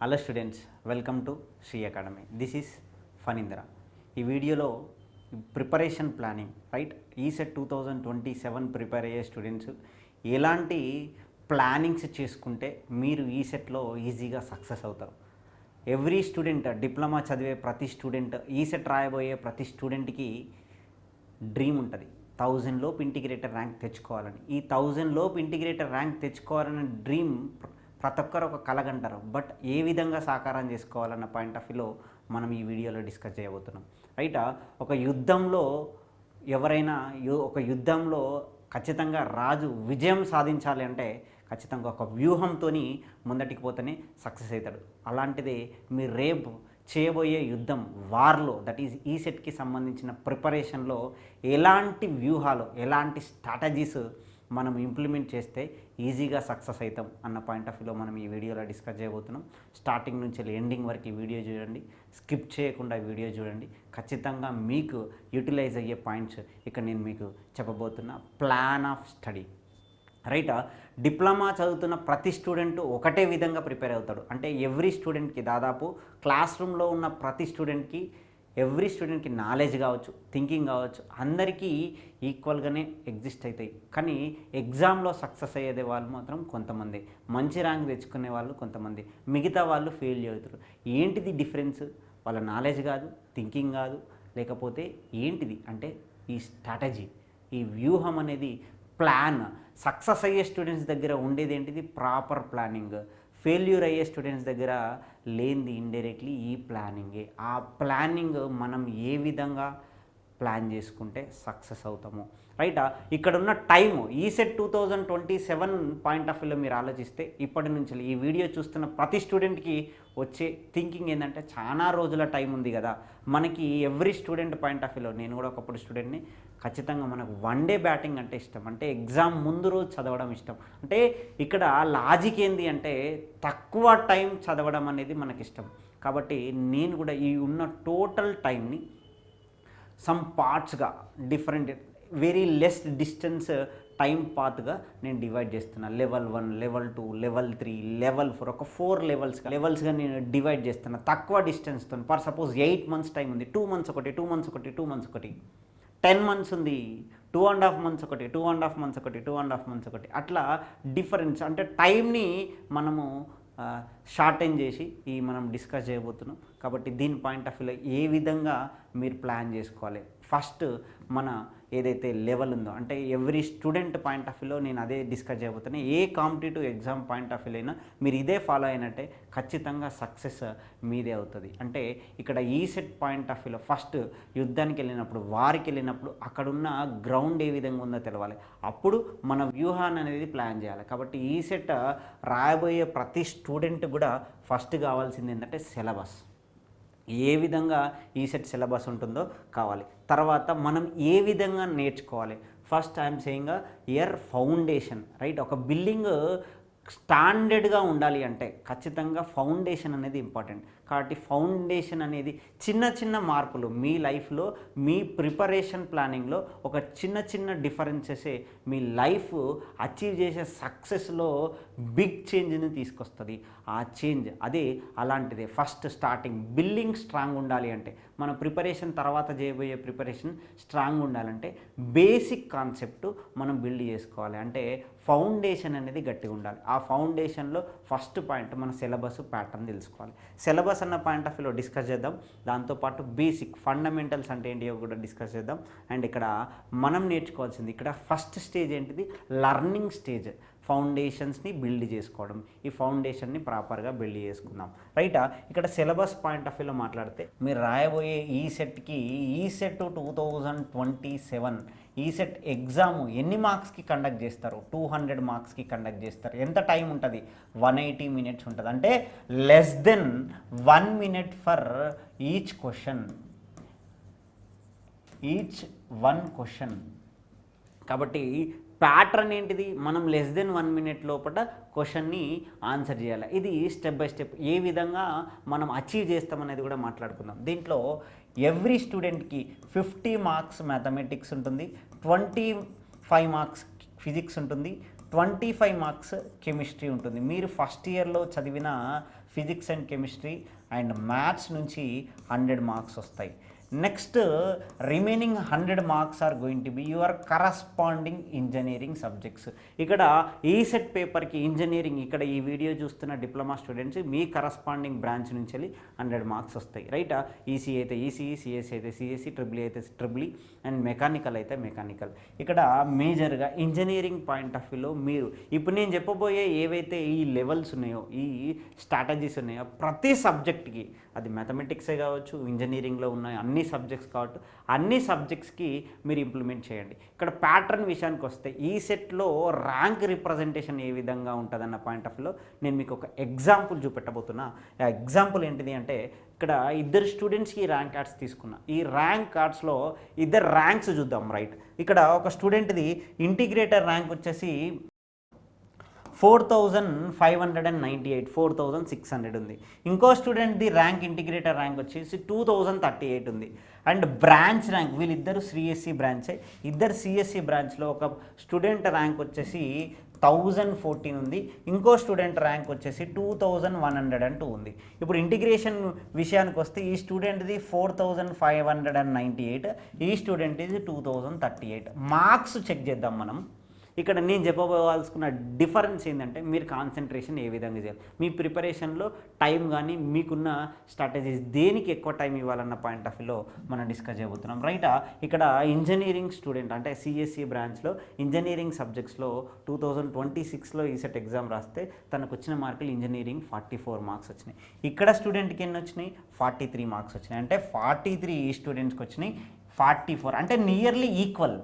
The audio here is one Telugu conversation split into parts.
Hello students, welcome to Shri Academy. This is Phanindra. ఈ వీడియోలో ప్రిపరేషన్ ప్లానింగ్ ఈసెట్ 2027 ప్రిపేర్ అయ్యే స్టూడెంట్స్ ఎలాంటి ప్లానింగ్స్ చేసుకుంటే మీరు ఈసెట్లో ఈజీగా సక్సెస్ అవుతారు. ఎవ్రీ స్టూడెంట్, డిప్లొమా చదివే ప్రతి స్టూడెంట్, ఈసెట్ రాయబోయే ప్రతి స్టూడెంట్కి డ్రీమ్ ఉంటుంది, 1000 లోపు ఇంటిగ్రేటర్ ర్యాంక్ తెచ్చుకోవాలని. ఈ 1000 లోపు ఇంటిగ్రేటర్ ర్యాంక్ తెచ్చుకోవాలనే డ్రీమ్ ప్రతి ఒక్కరు ఒక కలగంటారు. బట్ ఏ విధంగా సాకారం చేసుకోవాలన్న పాయింట్ ఆఫ్ వ్యూలో మనం ఈ వీడియోలో డిస్కస్ చేయబోతున్నాం. ఒక యుద్ధంలో ఎవరైనా ఒక యుద్ధంలో ఖచ్చితంగా రాజు విజయం సాధించాలి అంటే ఖచ్చితంగా ఒక వ్యూహంతో ముందటికి పోతేనే సక్సెస్ అవుతాడు. అలాంటిదే మీరు రేపు చేయబోయే యుద్ధం వార్లో, దట్ ఈజ్ ఈసెట్కి సంబంధించిన ప్రిపరేషన్లో ఎలాంటి వ్యూహాలు, ఎలాంటి స్ట్రాటజీస్ మనం ఇంప్లిమెంట్ చేస్తే ఈజీగా సక్సెస్ అవుతాం అన్న పాయింట్ ఆఫ్ వ్యూలో మనం ఈ వీడియోలో డిస్కస్ చేయబోతున్నాం. స్టార్టింగ్ నుంచి ఎండింగ్ వరకు ఈ వీడియో చూడండి, స్కిప్ చేయకుండా ఈ వీడియో చూడండి. ఖచ్చితంగా మీకు యూటిలైజ్ అయ్యే పాయింట్స్ ఇక్కడ నేను మీకు చెప్పబోతున్నా. Plan of study. డిప్లొమా చదువుతున్న ప్రతి స్టూడెంట్ ఒకటే విధంగా ప్రిపేర్ అవుతాడు. అంటే ఎవ్రీ స్టూడెంట్కి, దాదాపు క్లాస్ రూమ్లో ఉన్న ప్రతి స్టూడెంట్కి, ఎవ్రీ స్టూడెంట్కి నాలెడ్జ్ కావచ్చు, థింకింగ్ కావచ్చు, అందరికీ ఈక్వల్గానే ఎగ్జిస్ట్ అవుతాయి. కానీ ఎగ్జామ్లో సక్సెస్ అయ్యేదే వాళ్ళు మాత్రం కొంతమంది, మంచి ర్యాంక్ తెచ్చుకునే వాళ్ళు కొంతమంది, మిగతా వాళ్ళు ఫెయిల్ అవుతారు. ఏంటిది డిఫరెన్స్? వాళ్ళ నాలెడ్జ్ కాదు, థింకింగ్ కాదు, లేకపోతే ఏంటిది అంటే ఈ స్ట్రాటజీ, ఈ వ్యూహం అనేది, ప్లాన్. సక్సెస్ అయ్యే స్టూడెంట్స్ దగ్గర ఉండేది ఏంటిది? Proper planning. ఫెయిల్యూర్ అయ్యే స్టూడెంట్స్ దగ్గర లేనిది ఇండైరెక్ట్లీ ఈ ప్లానింగే. ఆ ప్లానింగ్ మనం ఏ విధంగా ప్లాన్ చేసుకుంటే సక్సెస్ అవుతాము. ఇక్కడ ఉన్న టైము, ఈసెట్ 2027 పాయింట్ ఆఫ్ వ్యూలో మీరు ఆలోచిస్తే ఇప్పటి నుంచి ఈ వీడియో చూస్తున్న ప్రతి స్టూడెంట్కి వచ్చే థింకింగ్ ఏంటంటే చాలా రోజుల టైం ఉంది కదా మనకి. ఎవ్రీ స్టూడెంట్ పాయింట్ ఆఫ్ వ్యూలో, నేను కూడా ఒకప్పుడు స్టూడెంట్ని, ఖచ్చితంగా మనకు వన్ డే బ్యాటింగ్ అంటే ఇష్టం, అంటే ఎగ్జామ్ ముందు రోజు చదవడం ఇష్టం. అంటే ఇక్కడ లాజిక్ ఏంది అంటే తక్కువ టైం చదవడం అనేది మనకి ఇష్టం. కాబట్టి నేను కూడా ఈ ఉన్న టోటల్ టైంని సమ్ పార్ట్స్గా, different very less distance time పాత్గా నేను డివైడ్ చేస్తున్నా. లెవెల్ 1, లెవెల్ 2, లెవెల్ 3, లెవెల్ 4, ఒక 4 లెవెల్స్గా నేను డివైడ్ చేస్తున్నా తక్కువ డిస్టెన్స్తో. ఫర్ సపోజ్ 8 మంత్స్ టైం ఉంది, 2 మంత్స్ ఒకటి, 2 మంత్స్ ఒకటి, 2 మంత్స్ ఒకటి. 10 మంత్స్ ఉంది, 2.5 మంత్స్ ఒకటి, 2.5 మంత్స్ ఒకటి, 2.5 మంత్స్ ఒకటి. అట్లా డిఫరెన్స్, అంటే టైంని మనము షార్టెన్ చేసి మనం డిస్కస్ చేయబోతున్నాం. కాబట్టి దీని పాయింట్ ఆఫ్ వ్యూలో ఏ విధంగా మీరు ప్లాన్ చేసుకోవాలి. ఫస్ట్ మన ఏదైతే లెవెల్ ఉందో, అంటే ఎవ్రీ స్టూడెంట్ పాయింట్ ఆఫ్ వ్యూలో నేను అదే డిస్కస్ చేయబోతున్నా. ఏ కాంపిటేటివ్ ఎగ్జామ్ పాయింట్ ఆఫ్ వ్యూలో అయినా మీరు ఇదే ఫాలో అయినట్టే ఖచ్చితంగా సక్సెస్ మీదే అవుతుంది. అంటే ఇక్కడ ఈసెట్ పాయింట్ ఆఫ్ వ్యూలో ఫస్ట్ యుద్ధానికి వెళ్ళినప్పుడు, వారికి వెళ్ళినప్పుడు అక్కడున్న గ్రౌండ్ ఏ విధంగా ఉందో తెలవాలి. అప్పుడు మన వ్యూహాన్ని అనేది ప్లాన్ చేయాలి. కాబట్టి ఈసెట్ రాయబోయే ప్రతి స్టూడెంట్ కూడా ఫస్ట్ కావాల్సింది ఏంటంటే సిలబస్. ఏ విధంగా ఈసెట్ సిలబస్ ఉంటుందో కావాలి. తర్వాత మనం ఏ విధంగా నేర్చుకోవాలి. First I'm saying year foundation. ఒక బిల్డింగ్ స్టాండర్డ్గా ఉండాలి అంటే ఖచ్చితంగా ఫౌండేషన్ అనేది ఇంపార్టెంట్. కాబట్టి ఫౌండేషన్ అనేది చిన్న చిన్న మార్పులు మీ లైఫ్లో, మీ ప్రిపరేషన్ ప్లానింగ్లో ఒక చిన్న డిఫరెన్సెసే మీ లైఫ్ అచీవ్ చేసే సక్సెస్లో బిగ్ చేంజ్ని తీసుకొస్తుంది. ఆ చేంజ్ అదే అలాంటిదే. ఫస్ట్ స్టార్టింగ్ బిల్డింగ్ స్ట్రాంగ్ ఉండాలి అంటే, మన ప్రిపరేషన్ తర్వాత చేయబోయే ప్రిపరేషన్ స్ట్రాంగ్ ఉండాలంటే బేసిక్ కాన్సెప్ట్ మనం బిల్డ్ చేసుకోవాలి. అంటే ఫౌండేషన్ అనేది గట్టిగా ఉండాలి. ఆ ఫౌండేషన్లో ఫస్ట్ పాయింట్ మన సిలబస్ ప్యాటర్న్ తెలుసుకోవాలి. సిలబస్ అన్న పాయింట్ ఆఫ్ వ్యూలో డిస్కస్ చేద్దాం. దాంతోపాటు బేసిక్ ఫండమెంటల్స్ అంటే ఏంటియో కూడా డిస్కస్ చేద్దాం. అండ్ ఇక్కడ మనం నేర్చుకోవాల్సింది, ఇక్కడ ఫస్ట్ స్టేజ్ ఏంటిది? Learning stage. ఫౌండేషన్స్ని బిల్డ్ చేసుకోవడం. ఈ ఫౌండేషన్ని ప్రాపర్గా బిల్డ్ చేసుకుందాం. ఇక్కడ సిలబస్ పాయింట్ ఆఫ్ వ్యూలో మాట్లాడితే, మీరు రాయబోయే ఈసెట్కి, ఈసెట్ 2027 ఈసెట్ ఎగ్జామ్ ఎన్ని మార్క్స్కి కండక్ట్ చేస్తారు? 200 మార్క్స్కి కండక్ట్ చేస్తారు. ఎంత టైం ఉంటుంది? 180 మినిట్స్ ఉంటుంది. అంటే less than 1 minute for each question, each 1 question. కాబట్టి ప్యాటర్న్ ఏంటిది? మనం లెస్ దెన్ 1 మినిట్ లోపల క్వశ్చన్ని ఆన్సర్ చేయాలి. ఇది స్టెప్ బై స్టెప్ ఏ విధంగా మనం అచీవ్ చేస్తామనేది కూడా మాట్లాడుకుందాం. దీంట్లో ఎవ్రీ స్టూడెంట్కి 50 మార్క్స్ మ్యాథమెటిక్స్ ఉంటుంది, 25 మార్క్స్ ఫిజిక్స్ ఉంటుంది, 25 మార్క్స్ కెమిస్ట్రీ ఉంటుంది. మీరు ఫస్ట్ ఇయర్లో చదివిన physics and chemistry and maths నుంచి 100 మార్క్స్ వస్తాయి. Next remaining 100 marks are going to be your corresponding engineering subjects. ఇక్కడ ఈ సెట్ పేపర్కి ఇంజనీరింగ్, ఇక్కడ ఈ వీడియో చూస్తున్న డిప్లొమా స్టూడెంట్స్ మీ కరస్పాండింగ్ బ్రాంచ్ నుంచి వెళ్ళి 100 మార్క్స్ వస్తాయి, రైట్. ఈసీ అయితే ఈసీఈ, సిఎస్సి అయితే సిఎస్సి, ట్రిపుల్ అయితే ట్రిపుల్ అండ్ మెకానికల్ అయితే మెకానికల్. ఇక్కడ మేజర్గా ఇంజనీరింగ్ పాయింట్ ఆఫ్ వ్యూలో మీరు ఇప్పుడు నేను చెప్పబోయే ఏవైతే ఈ లెవెల్స్ ఉన్నాయో, ఈ స్ట్రాటజీస్ ఉన్నాయో, ప్రతి సబ్జెక్ట్కి, అది మ్యాథమెటిక్సే కావచ్చు, ఇంజనీరింగ్లో ఉన్న అన్ని సబ్జెక్ట్స్ కావచ్చు, అన్ని సబ్జెక్ట్స్కి మీరు ఇంప్లిమెంట్ చేయండి. ఇక్కడ ప్యాటర్న్ విషయానికి వస్తే ఈ సెట్లో ర్యాంక్ రిప్రజెంటేషన్ ఏ విధంగా ఉంటుందన్న పాయింట్ ఆఫ్ వ్యూలో నేను మీకు ఒక ఎగ్జాంపుల్ చూపెట్టబోతున్నా. ఆ ఎగ్జాంపుల్ ఏంటిది అంటే, ఇక్కడ ఇద్దరు స్టూడెంట్స్కి ర్యాంక్ కార్డ్స్ తీసుకున్నా. ఈ ర్యాంక్ కార్డ్స్లో ఇద్దరు ర్యాంక్స్ చూద్దాం, రైట్. ఇక్కడ ఒక స్టూడెంట్ది ఇంటిగ్రేటర్ ర్యాంక్ వచ్చేసి 4598, 4600 ఉంది. ఇంకో స్టూడెంట్ది ర్యాంక్ ఇంటిగ్రేటర్ ర్యాంక్ వచ్చేసి 2038 ఉంది. అండ్ బ్రాంచ్ ర్యాంక్, వీళ్ళిద్దరు సిఎస్సి బ్రాంచే, ఇద్దరు సిఎస్సి బ్రాంచ్లో ఒక స్టూడెంట్ ర్యాంక్ వచ్చేసి 1014 ఉంది, ఇంకో స్టూడెంట్ ర్యాంక్ వచ్చేసి 2102 ఉంది. ఇప్పుడు ఇంటిగ్రేషన్ విషయానికి వస్తే ఈ స్టూడెంట్ది 4598, ఈ స్టూడెంట్ ఇది 2038. మార్క్స్ చెక్ చేద్దాం మనం. ఇక్కడ నేను చెప్పబోవాల్సుకున్న డిఫరెన్స్ ఏంటంటే, మీరు కాన్సన్ట్రేషన్ ఏ విధంగా చేయాలి, మీ ప్రిపరేషన్లో టైం కానీ మీకున్న స్ట్రాటజీస్ దేనికి ఎక్కువ టైం ఇవ్వాలన్న పాయింట్ ఆఫ్ వ్యూలో మనం డిస్కస్ చేయబోతున్నాం, రైటా. ఇక్కడ ఇంజనీరింగ్ స్టూడెంట్ అంటే సిఎస్సి బ్రాంచ్లో ఇంజనీరింగ్ సబ్జెక్ట్స్లో 2026లో ఈసెట్ ఎగ్జామ్ రాస్తే తనకు వచ్చిన మార్కులు ఇంజనీరింగ్ 44 మార్క్స్ వచ్చినాయి. ఇక్కడ స్టూడెంట్కి ఎన్ని వచ్చినాయి, 43 మార్క్స్ వచ్చినాయి. అంటే 43 ఈ స్టూడెంట్స్కి వచ్చినాయి, 44 అంటే నియర్లీ ఈక్వల్.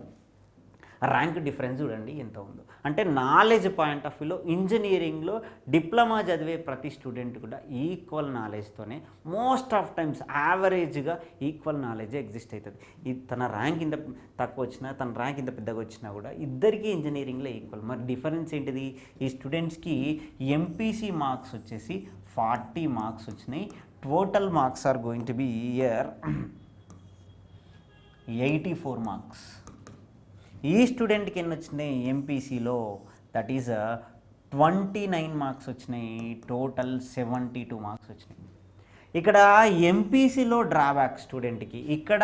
ర్యాంక్ డిఫరెన్స్ చూడండి ఎంత ఉందో. అంటే నాలెడ్జ్ పాయింట్ ఆఫ్ వ్యూలో ఇంజనీరింగ్లో డిప్లొమా చదివే ప్రతి స్టూడెంట్ కూడా ఈక్వల్ నాలెడ్జ్తోనే మోస్ట్ ఆఫ్ టైమ్స్ యావరేజ్గా ఈక్వల్ నాలెడ్జ్ ఎగ్జిస్ట్ అవుతుంది. ఇది తన ర్యాంక్ ఇంత తక్కువ వచ్చినా, తన ర్యాంక్ ఇంత పెద్దగా వచ్చినా కూడా ఇద్దరికీ ఇంజనీరింగ్లో ఈక్వల్. మరి డిఫరెన్స్ ఏంటిది, ఈ స్టూడెంట్స్కి ఎంపీసీ మార్క్స్ వచ్చేసి 40 మార్క్స్ వచ్చినాయి. Total marks are going to be year 84 marks. ఈ స్టూడెంట్కి ఎన్ని వచ్చినాయి ఎంపీసీలో, దట్ ఈజ్ 29 మార్క్స్ వచ్చినాయి. టోటల్ 72 మార్క్స్ వచ్చినాయి. ఇక్కడ ఎంపీసీలో డ్రాబ్యాక్ స్టూడెంట్కి, ఇక్కడ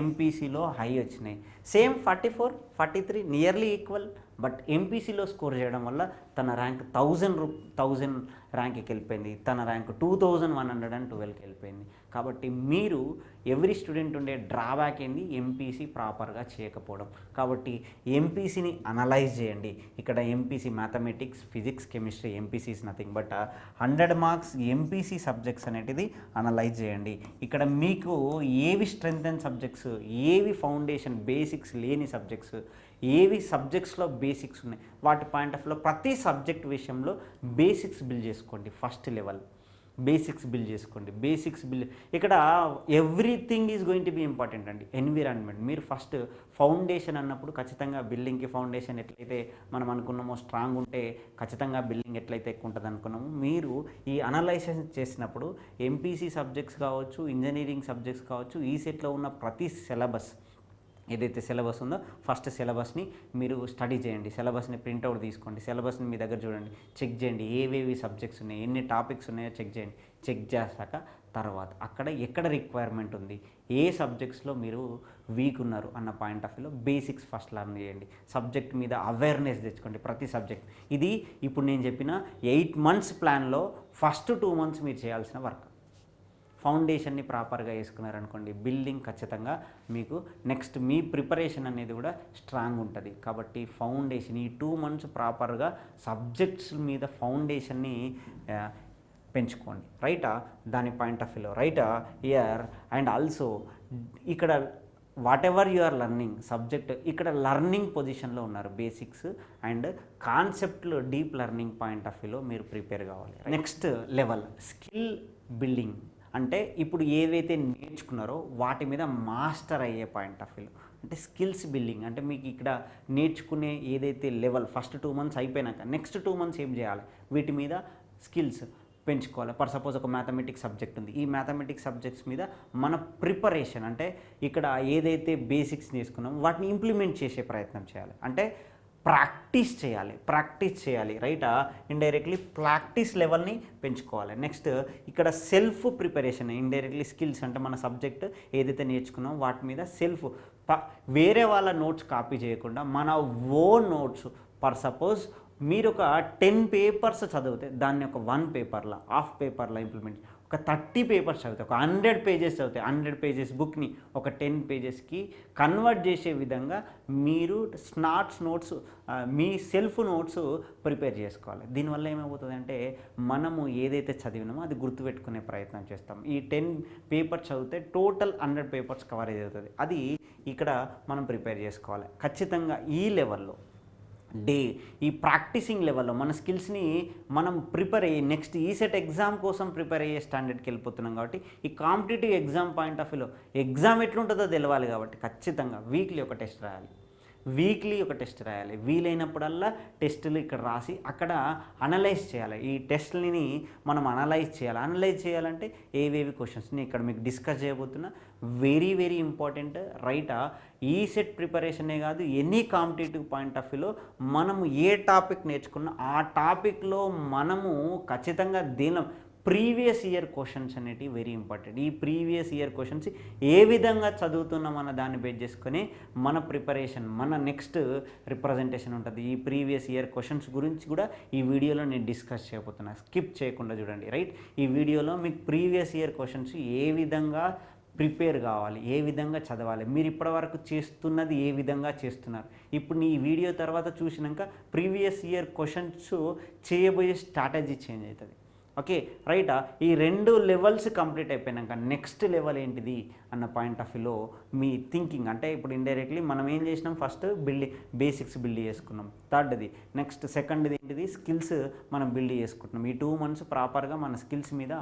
ఎంపీసీలో హై వచ్చినాయి. Same 44, 43 nearly equal. బట్ ఎంపీసీలో స్కోర్ చేయడం వల్ల తన ర్యాంక్ 1000 ర్యాంక్కి వెళ్ళిపోయింది, తన ర్యాంక్ 2112కి వెళ్ళిపోయింది. కాబట్టి మీరు ఎవ్రీ స్టూడెంట్ ఉండే డ్రాబ్యాక్ ఏంది, ఎంపీసీ ప్రాపర్గా చేయకపోవడం. కాబట్టి ఎంపీసీని అనలైజ్ చేయండి. ఇక్కడ MPC mathematics, physics, chemistry, MPC is nothing but 100 marks MPC subjects అనేటిది అనలైజ్ చేయండి. ఇక్కడ మీకు ఏవి స్ట్రెంగ్త్ అండ్ సబ్జెక్ట్స్, ఏవి ఫౌండేషన్ బేసిక్స్ లేని సబ్జెక్ట్స్, ఏవి సబ్జెక్ట్స్లో బేసిక్స్ ఉన్నాయి, వాటి పాయింట్ ఆఫ్ వ్యూలో ప్రతి సబ్జెక్ట్ విషయంలో బేసిక్స్ బిల్డ్ చేసుకోండి. ఫస్ట్ లెవెల్ బేసిక్స్ బిల్డ్ చేసుకోండి. బేసిక్స్ బిల్డ్, ఇక్కడ everything is going to be important అండి. ఎన్విరాన్మెంట్, మీరు ఫస్ట్ ఫౌండేషన్ అన్నప్పుడు ఖచ్చితంగా బిల్డింగ్కి ఫౌండేషన్ ఎట్లయితే మనం అనుకున్నామో స్ట్రాంగ్ ఉంటే ఖచ్చితంగా బిల్డింగ్ ఎట్లయితే ఎక్కువ ఉంటుంది అనుకున్నామో, మీరు ఈ అనలైసిస్ చేసినప్పుడు ఎంపీసీ సబ్జెక్ట్స్ కావచ్చు, ఇంజనీరింగ్ సబ్జెక్ట్స్ కావచ్చు, ఈ సెట్లో ఉన్న ప్రతి సిలబస్ ఏదైతే సిలబస్ ఉందో ఫస్ట్ సిలబస్ని మీరు స్టడీ చేయండి. సిలబస్ని ప్రింట్అవుట్ తీసుకోండి, సిలబస్ని మీ దగ్గర చూడండి, చెక్ చేయండి ఏవేవి సబ్జెక్ట్స్ ఉన్నాయి, ఎన్ని టాపిక్స్ ఉన్నాయో చెక్ చేయండి. చెక్ చేశాక తర్వాత అక్కడ ఎక్కడ రిక్వైర్మెంట్ ఉంది, ఏ సబ్జెక్ట్స్లో మీరు వీక్ ఉన్నారు అన్న పాయింట్ ఆఫ్ వ్యూలో బేసిక్స్ ఫస్ట్ లర్న్ చేయండి. సబ్జెక్ట్ మీద అవేర్నెస్ తెచ్చుకోండి ప్రతి సబ్జెక్ట్. ఇది ఇప్పుడు నేను చెప్పిన 8 months ప్లాన్లో ఫస్ట్ 2 months మీరు చేయాల్సిన వర్క్. ఫౌండేషన్ని ప్రాపర్గా వేసుకున్నారనుకోండి, బిల్డింగ్ ఖచ్చితంగా మీకు నెక్స్ట్ మీ ప్రిపరేషన్ అనేది కూడా స్ట్రాంగ్ ఉంటుంది. కాబట్టి ఫౌండేషన్ ఈ 2 months ప్రాపర్గా సబ్జెక్ట్స్ మీద ఫౌండేషన్ని పెంచుకోండి, రైటా. దాని పాయింట్ ఆఫ్ వ్యూలో రైటా ఇయర్. అండ్ ఆల్సో ఇక్కడ whatever you are learning subject, ఇక్కడ లర్నింగ్ పొజిషన్లో ఉన్నారు. బేసిక్స్ అండ్ కాన్సెప్ట్లు డీప్ లెర్నింగ్ పాయింట్ ఆఫ్ వ్యూలో మీరు ప్రిపేర్ కావాలి. నెక్స్ట్ లెవెల్ స్కిల్ బిల్డింగ్, అంటే ఇప్పుడు ఏవైతే నేర్చుకున్నారో వాటి మీద మాస్టర్ అయ్యే పాయింట్ ఆఫ్ వ్యూలో, అంటే స్కిల్స్ బిల్డింగ్. అంటే మీకు ఇక్కడ నేర్చుకునే ఏదైతే లెవెల్ ఫస్ట్ 2 months అయిపోయినాక నెక్స్ట్ 2 months ఏం చేయాలి, వీటి మీద స్కిల్స్ పెంచుకోవాలి. ఫర్ సపోజ్ ఒక మ్యాథమెటిక్స్ సబ్జెక్ట్ ఉంది, ఈ మ్యాథమెటిక్స్ సబ్జెక్ట్స్ మీద మన ప్రిపరేషన్, అంటే ఇక్కడ ఏదైతే బేసిక్స్ నేర్చుకున్నామో వాటిని ఇంప్లిమెంట్ చేసే ప్రయత్నం చేయాలి. అంటే ప్రాక్టీస్ చేయాలి రైట్. ఇండైరెక్ట్లీ ప్రాక్టీస్ లెవెల్ని పెంచుకోవాలి. నెక్స్ట్ ఇక్కడ సెల్ఫ్ ప్రిపరేషన్, ఇండైరెక్ట్లీ స్కిల్స్ అంటే మన సబ్జెక్ట్ ఏదైతే నేర్చుకున్నామో వాటి మీద సెల్ఫ్, వేరే వాళ్ళ నోట్స్ కాపీ చేయకుండా మన ఓన్ నోట్స్. ఫర్ సపోజ్ మీరు ఒక 10 పేపర్స్ చదివితే దాన్ని ఒక 1 పేపర్లో, హాఫ్ పేపర్లో ఇంప్లిమెంట్, ఒక 30 పేపర్స్ చదివితే, ఒక 100 పేజెస్ చదివితే 100 పేజెస్ బుక్ని ఒక 10 పేజెస్కి కన్వర్ట్ చేసే విధంగా మీరు నోట్స్, మీ సెల్ఫ్ నోట్స్ ప్రిపేర్ చేసుకోవాలి. దీనివల్ల ఏమైపోతుంది అంటే మనము ఏదైతే చదివినామో అది గుర్తుపెట్టుకునే ప్రయత్నం చేస్తాం. ఈ 10 పేపర్స్ చదివితే టోటల్ 100 పేపర్స్ కవరేజ్ అవుతుంది. అది ఇక్కడ మనం ప్రిపేర్ చేసుకోవాలి ఖచ్చితంగా. ఈ లెవెల్లో ఈ ప్రాక్టీసింగ్ లెవెల్లో మన స్కిల్స్ని మనం ప్రిపేర్ అయ్యి నెక్స్ట్ ఈసెట్ ఎగ్జామ్ కోసం ప్రిపేర్ అయ్యే స్టాండర్డ్కి వెళ్ళిపోతున్నాం. కాబట్టి ఈ కాంపిటేటివ్ ఎగ్జామ్ పాయింట్ ఆఫ్ వ్యూలో ఎగ్జామ్ ఎట్లుంటుందో తెలవాలి. కాబట్టి ఖచ్చితంగా వీక్లీ ఒక టెస్ట్ రాయాలి. వీలైనప్పుడల్లా టెస్టులు ఇక్కడ రాసి అక్కడ అనలైజ్ చేయాలి. ఈ టెస్ట్ని మనం అనలైజ్ చేయాలంటే ఏవేవి క్వశ్చన్స్ని ఇక్కడ మీకు డిస్కస్ చేయబోతున్నా. Very very important right. ఈ సెట్ ప్రిపరేషనే కాదు, ఎనీ కాంపిటేటివ్ పాయింట్ ఆఫ్ వ్యూలో మనము ఏ టాపిక్ నేర్చుకున్నా ఆ టాపిక్లో మనము ఖచ్చితంగా ప్రీవియస్ ఇయర్ క్వశ్చన్స్ అనేటివి వెరీ ఇంపార్టెంట్. ఈ ప్రీవియస్ ఇయర్ క్వశ్చన్స్ ఏ విధంగా చదువుతున్నాం అన్న దాన్ని బేస్ చేసుకొని మన ప్రిపరేషన్, మన నెక్స్ట్ రిప్రజెంటేషన్ ఉంటుంది. ఈ ప్రీవియస్ ఇయర్ క్వశ్చన్స్ గురించి కూడా ఈ వీడియోలో నేను డిస్కస్ చేయబోతున్నా. స్కిప్ చేయకుండా చూడండి రైట్. ఈ వీడియోలో మీకు ప్రీవియస్ ఇయర్ క్వశ్చన్స్ ఏ విధంగా ప్రిపేర్ కావాలి, ఏ విధంగా చదవాలి, మీరు ఇప్పటివరకు చేస్తున్నది ఏ విధంగా చేస్తున్నారు, ఇప్పుడు ఈ వీడియో తర్వాత చూసినాక ప్రీవియస్ ఇయర్ క్వశ్చన్స్ చేయబోయే స్ట్రాటజీ చేంజ్ అవుతుంది. Okay right. ఈ 2 లెవెల్స్ కంప్లీట్ అయిపోయినాక నెక్స్ట్ లెవెల్ ఏంటిది అన్న పాయింట్ ఆఫ్ వ్యూలో మీ థింకింగ్, అంటే ఇప్పుడు ఇండైరెక్ట్లీ మనం ఏం చేసినాం, ఫస్ట్ బేసిక్స్ బిల్డ్ చేసుకున్నాం. థర్డ్ది నెక్స్ట్ సెకండ్ది ఏంటిది, స్కిల్స్ మనం బిల్డ్ చేసుకుంటున్నాం. ఈ 2 months ప్రాపర్గా మన స్కిల్స్ మీద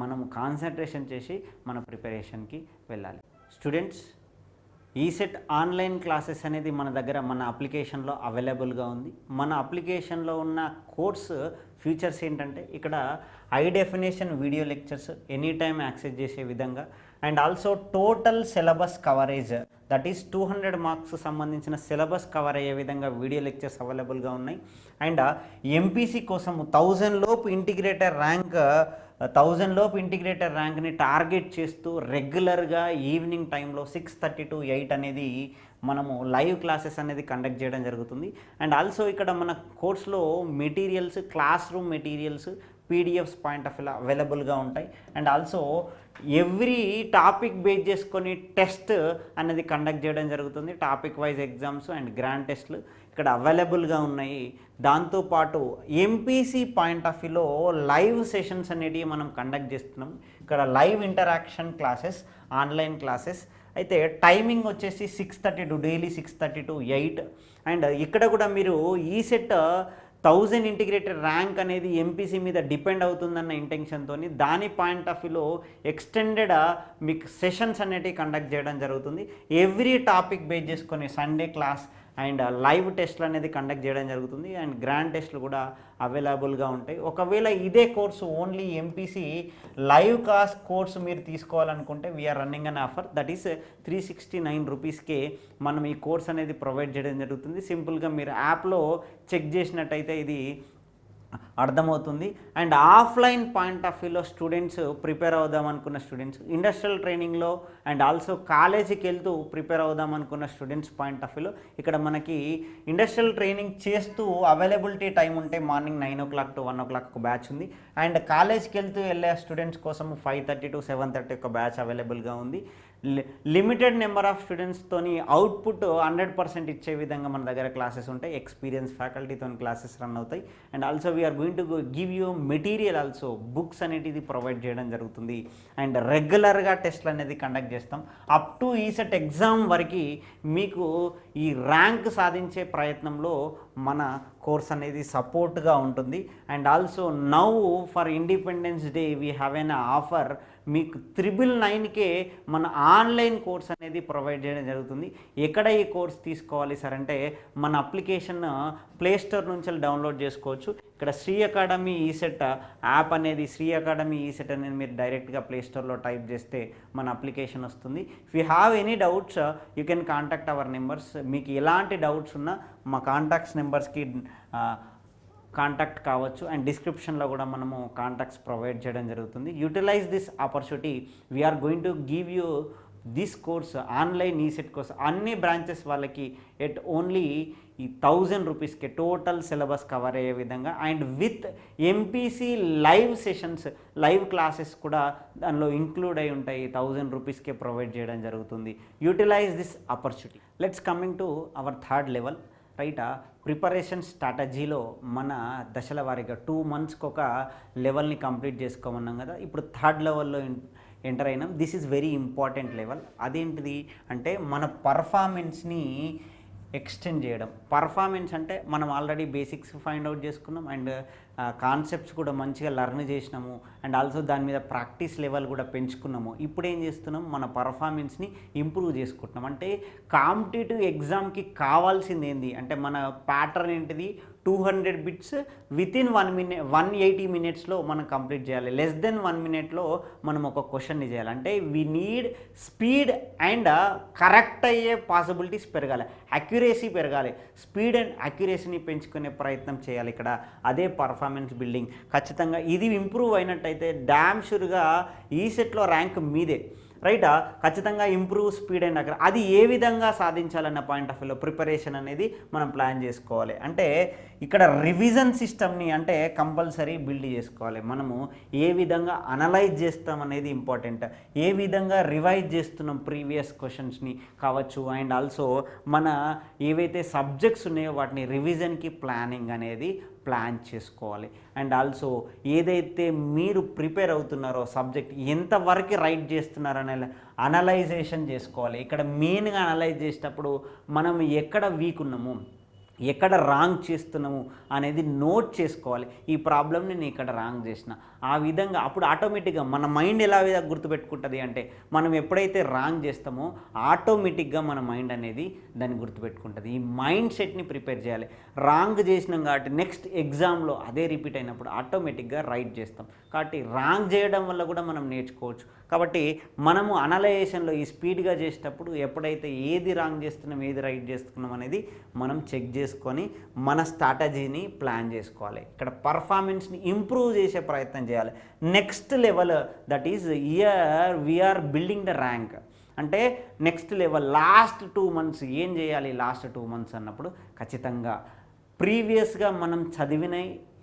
మనం కాన్సన్ట్రేషన్ చేసి మన ప్రిపరేషన్కి వెళ్ళాలి. స్టూడెంట్స్, ఈసెట్ ఆన్లైన్ క్లాసెస్ అనేది మన దగ్గర మన అప్లికేషన్లో అవైలబుల్గా ఉంది. మన అప్లికేషన్లో ఉన్న కోర్స్ ఫీచర్స్ ఏంటంటే ఇక్కడ high definition video lectures any time access చేసే విధంగా, and also total syllabus coverage, that is 200 marks సంబంధించిన సిలబస్ కవర్ అయ్యే విధంగా వీడియో లెక్చర్స్ అవైలబుల్గా ఉన్నాయి. అండ్ ఎంపీసీ కోసం 1000 లోపు ఇంటిగ్రేటర్ ర్యాంక్ని టార్గెట్ చేస్తూ రెగ్యులర్గా ఈవినింగ్ టైంలో 6:30 to 8 అనేది మనము లైవ్ క్లాసెస్ అనేది కండక్ట్ చేయడం జరుగుతుంది. అండ్ ఆల్సో ఇక్కడ మన కోర్స్లో materials, classroom materials, PDFs point of view అవైలబుల్గా ఉంటాయి. And also every topic base చేసుకొని టెస్ట్ అనేది కండక్ట్ చేయడం జరుగుతుంది. Topic wise exams and grand టెస్ట్లు ఇక్కడ అవైలబుల్గా ఉన్నాయి. దాంతోపాటు ఎంపీసీ పాయింట్ ఆఫ్ వ్యూలో లైవ్ సెషన్స్ అనేటివి మనం కండక్ట్ చేస్తున్నాం. ఇక్కడ live interaction classes, online classes అయితే టైమింగ్ వచ్చేసి 6:30 to డైలీ 6:30 to 8. అండ్ ఇక్కడ కూడా మీరు ఈసెట్ 1000 ఇంటిగ్రేటెడ్ ర్యాంక్ అనేది ఎంపీసీ మీద డిపెండ్ అవుతుందన్న ఇంటెన్షన్తో దాని పాయింట్ ఆఫ్ వ్యూలో ఎక్స్టెండెడ్ మీకు సెషన్స్ అనేటివి కండక్ట్ చేయడం జరుగుతుంది. ఎవ్రీ టాపిక్ బేస్ చేసుకొని సండే క్లాస్ అండ్ లైవ్ టెస్ట్లు అనేది కండక్ట్ చేయడం జరుగుతుంది. అండ్ గ్రాండ్ టెస్ట్లు కూడా అవైలబుల్గా ఉంటాయి. ఒకవేళ ఇదే course only MPC live class course మీరు తీసుకోవాలనుకుంటే we're running an offer, that is 369 రూపీస్కే మనం ఈ కోర్స్ అనేది ప్రొవైడ్ చేయడం జరుగుతుంది. సింపుల్గా మీరు యాప్లో చెక్ చేసినట్టయితే ఇది అర్థమవుతుంది. అండ్ ఆఫ్లైన్ పాయింట్ ఆఫ్ వ్యూలో స్టూడెంట్స్ ప్రిపేర్ అవుదాం అనుకున్న స్టూడెంట్స్, ఇండస్ట్రియల్ ట్రైనింగ్లో అండ్ ఆల్సో కాలేజీకి వెళ్తూ ప్రిపేర్ అవుదాం అనుకున్న స్టూడెంట్స్ పాయింట్ ఆఫ్ వ్యూలో ఇక్కడ మనకి ఇండస్ట్రియల్ ట్రైనింగ్ చేస్తూ అవైలబిలిటీ టైం ఉంటే మార్నింగ్ 9 o'clock to 1 o'clock ఒక బ్యాచ్ ఉంది. అండ్ కాలేజ్కి వెళ్తూ వెళ్ళే స్టూడెంట్స్ కోసం 5:30 to 7:30 ఒక బ్యాచ్ అవైలబుల్గా ఉంది. లిమిటెడ్ నెంబర్ ఆఫ్ స్టూడెంట్స్తోని అవుట్పుట్ 100% ఇచ్చే విధంగా మన దగ్గర క్లాసెస్ ఉంటాయి. ఎక్స్పీరియన్స్ ఫ్యాకల్టీతో క్లాసెస్ రన్ అవుతాయి. And also we're going to give you material also, books అనేది ప్రొవైడ్ చేయడం జరుగుతుంది. అండ్ రెగ్యులర్గా టెస్ట్లు అనేది కండక్ట్ చేస్తాం. అప్ టు ఈసెట్ ఎగ్జామ్ వరకు మీకు ఈ ర్యాంక్ సాధించే ప్రయత్నంలో మన కోర్స్ అనేది సపోర్ట్గా ఉంటుంది. And also now for independence day we have an offer, మీకు 999కే మన ఆన్లైన్ కోర్స్ అనేది ప్రొవైడ్ చేయడం జరుగుతుంది. ఎక్కడ ఈ కోర్స్ తీసుకోవాలి సార్ అంటే మన అప్లికేషన్ ప్లేస్టోర్ నుంచి డౌన్లోడ్ చేసుకోవచ్చు. ఇక్కడ శ్రీ అకాడమీ ఈసెట్ యాప్ అనేది, శ్రీ అకాడమీ ఈసెట్ అనేది మీరు డైరెక్ట్గా ప్లేస్టోర్లో టైప్ చేస్తే మన అప్లికేషన్ వస్తుంది. If you have any doubts you can contact our numbers. మీకు ఎలాంటి డౌట్స్ ఉన్నా మా కాంటాక్ట్స్ నెంబర్స్కి కాంటాక్ట్ కావచ్చు. అండ్ డిస్క్రిప్షన్లో కూడా మనము కాంటాక్ట్స్ ప్రొవైడ్ చేయడం జరుగుతుంది. Utilize this opportunity. We're going to give you this course online ECET course అన్ని బ్రాంచెస్ వాళ్ళకి ఎట్ ఓన్లీ ఈ 1000 రూపీస్కే టోటల్ సిలబస్ కవర్ అయ్యే విధంగా, and with MPC live sessions, live classes కూడా దానిలో ఇంక్లూడ్ అయి ఉంటాయి. 1000 రూపీస్కే ప్రొవైడ్ చేయడం జరుగుతుంది. Utilize this opportunity. Let's coming to our third level. Right, preparation స్ట్రాటజీలో మన దశల వారీగా 2 మంత్స్కి ఒక లెవెల్ని కంప్లీట్ చేసుకోమన్నాం కదా. ఇప్పుడు థర్డ్ లెవెల్లో ఎంటర్ అయినాం. This is very important level. అదేంటిది అంటే మన పర్ఫార్మెన్స్ని ఎక్స్టెండ్ చేయడం. పర్ఫార్మెన్స్ అంటే మనం ఆల్రెడీ బేసిక్స్ ఫైండ్ అవుట్ చేసుకున్నాం, అండ్ కాన్సెప్ట్స్ కూడా మంచిగా లెర్న్ చేసినాము, అండ్ ఆల్సో దాని మీద ప్రాక్టీస్ లెవెల్ కూడా పెంచుకున్నాము. ఇప్పుడు ఏం చేస్తున్నాం, మన పర్ఫార్మెన్స్ని ఇంప్రూవ్ చేసుకుంటున్నాం. అంటే కాంపిటేటివ్ ఎగ్జామ్కి కావాల్సింది ఏంది అంటే మన ప్యాటర్న్ ఏంటిది, 200 బిట్స్ వితిన్ 180 మినిట్స్లో మనం కంప్లీట్ చేయాలి. లెస్ దెన్ 1 మినిట్లో మనం ఒక క్వశ్చన్ని చేయాలి. అంటే we need speed and correct అయ్యే పాసిబిలిటీస్ పెరగాలి, అక్యురేసీ పెరగాలి. స్పీడ్ అండ్ అక్యురేసీని పెంచుకునే ప్రయత్నం చేయాలి ఇక్కడ. అదే పర్ఫార్మెన్స్ బిల్డింగ్. ఖచ్చితంగా ఇది ఇంప్రూవ్ అయినట్టయితే డ్యామ్ షూర్గా ఈ సెట్లో ర్యాంక్ మీదే. రైటా, ఖచ్చితంగా ఇంప్రూవ్ స్పీడ్ అండ్ అక్కడ అది ఏ విధంగా సాధించాలన్న పాయింట్ ఆఫ్ వ్యూలో ప్రిపరేషన్ అనేది మనం ప్లాన్ చేసుకోవాలి. అంటే ఇక్కడ రివిజన్ సిస్టమ్ని అంటే కంపల్సరీ బిల్డ్ చేసుకోవాలి. మనము ఏ విధంగా అనలైజ్ చేస్తాం అనేది ఇంపార్టెంట్. ఏ విధంగా రివైజ్ చేస్తున్నాం ప్రీవియస్ క్వశ్చన్స్ని కావచ్చు, అండ్ ఆల్సో మన ఏవైతే సబ్జెక్ట్స్ ఉన్నాయో వాటిని రివిజన్కి ప్లానింగ్ అనేది ప్లాన్ చేసుకోవాలి. అండ్ ఆల్సో ఏదైతే మీరు ప్రిపేర్ అవుతున్నారో సబ్జెక్ట్ ఎంతవరకు రైట్ చేస్తున్నారనే అనలైజేషన్ చేసుకోవాలి. ఇక్కడ మెయిన్గా అనలైజ్ చేసేటప్పుడు మనం ఎక్కడ వీక్ ఉన్నాము, ఎక్కడ రాంగ్ చేస్తున్నాము అనేది నోట్ చేసుకోవాలి. ఈ ప్రాబ్లమ్ని నేను ఇక్కడ రాంగ్ చేసిన, ఆ విధంగా అప్పుడు ఆటోమేటిక్గా మన మైండ్ ఎలా గుర్తుపెట్టుకుంటుంది అంటే మనం ఎప్పుడైతే రాంగ్ చేస్తామో ఆటోమేటిక్గా మన మైండ్ అనేది దాన్ని గుర్తుపెట్టుకుంటుంది. ఈ మైండ్ సెట్ని ప్రిపేర్ చేయాలి. రాంగ్ చేసినాం కాబట్టి నెక్స్ట్ ఎగ్జామ్లో అదే రిపీట్ అయినప్పుడు ఆటోమేటిక్గా రైట్ చేస్తాం. కాబట్టి రాంగ్ చేయడం వల్ల కూడా మనం నేర్చుకోవచ్చు. కాబట్టి మనము అనలైజేషన్లో ఈ స్పీడ్గా చేసేటప్పుడు ఎప్పుడైతే ఏది రాంగ్ చేస్తున్నాం ఏది రైట్ చేస్తున్నాం అనేది మనం చెక్ చేసుకొని మన స్ట్రాటజీని ప్లాన్ చేసుకోవాలి. ఇక్కడ పర్ఫార్మెన్స్ని ఇంప్రూవ్ చేసే ప్రయత్నం చేయాలి. Next level that is here we're building the rank. అంటే నెక్స్ట్ లెవెల్ లాస్ట్ 2 మంత్స్ ఏం చేయాలి. లాస్ట్ 2 మంత్స్ అన్నప్పుడు ఖచ్చితంగా ప్రీవియస్గా మనం చదివిన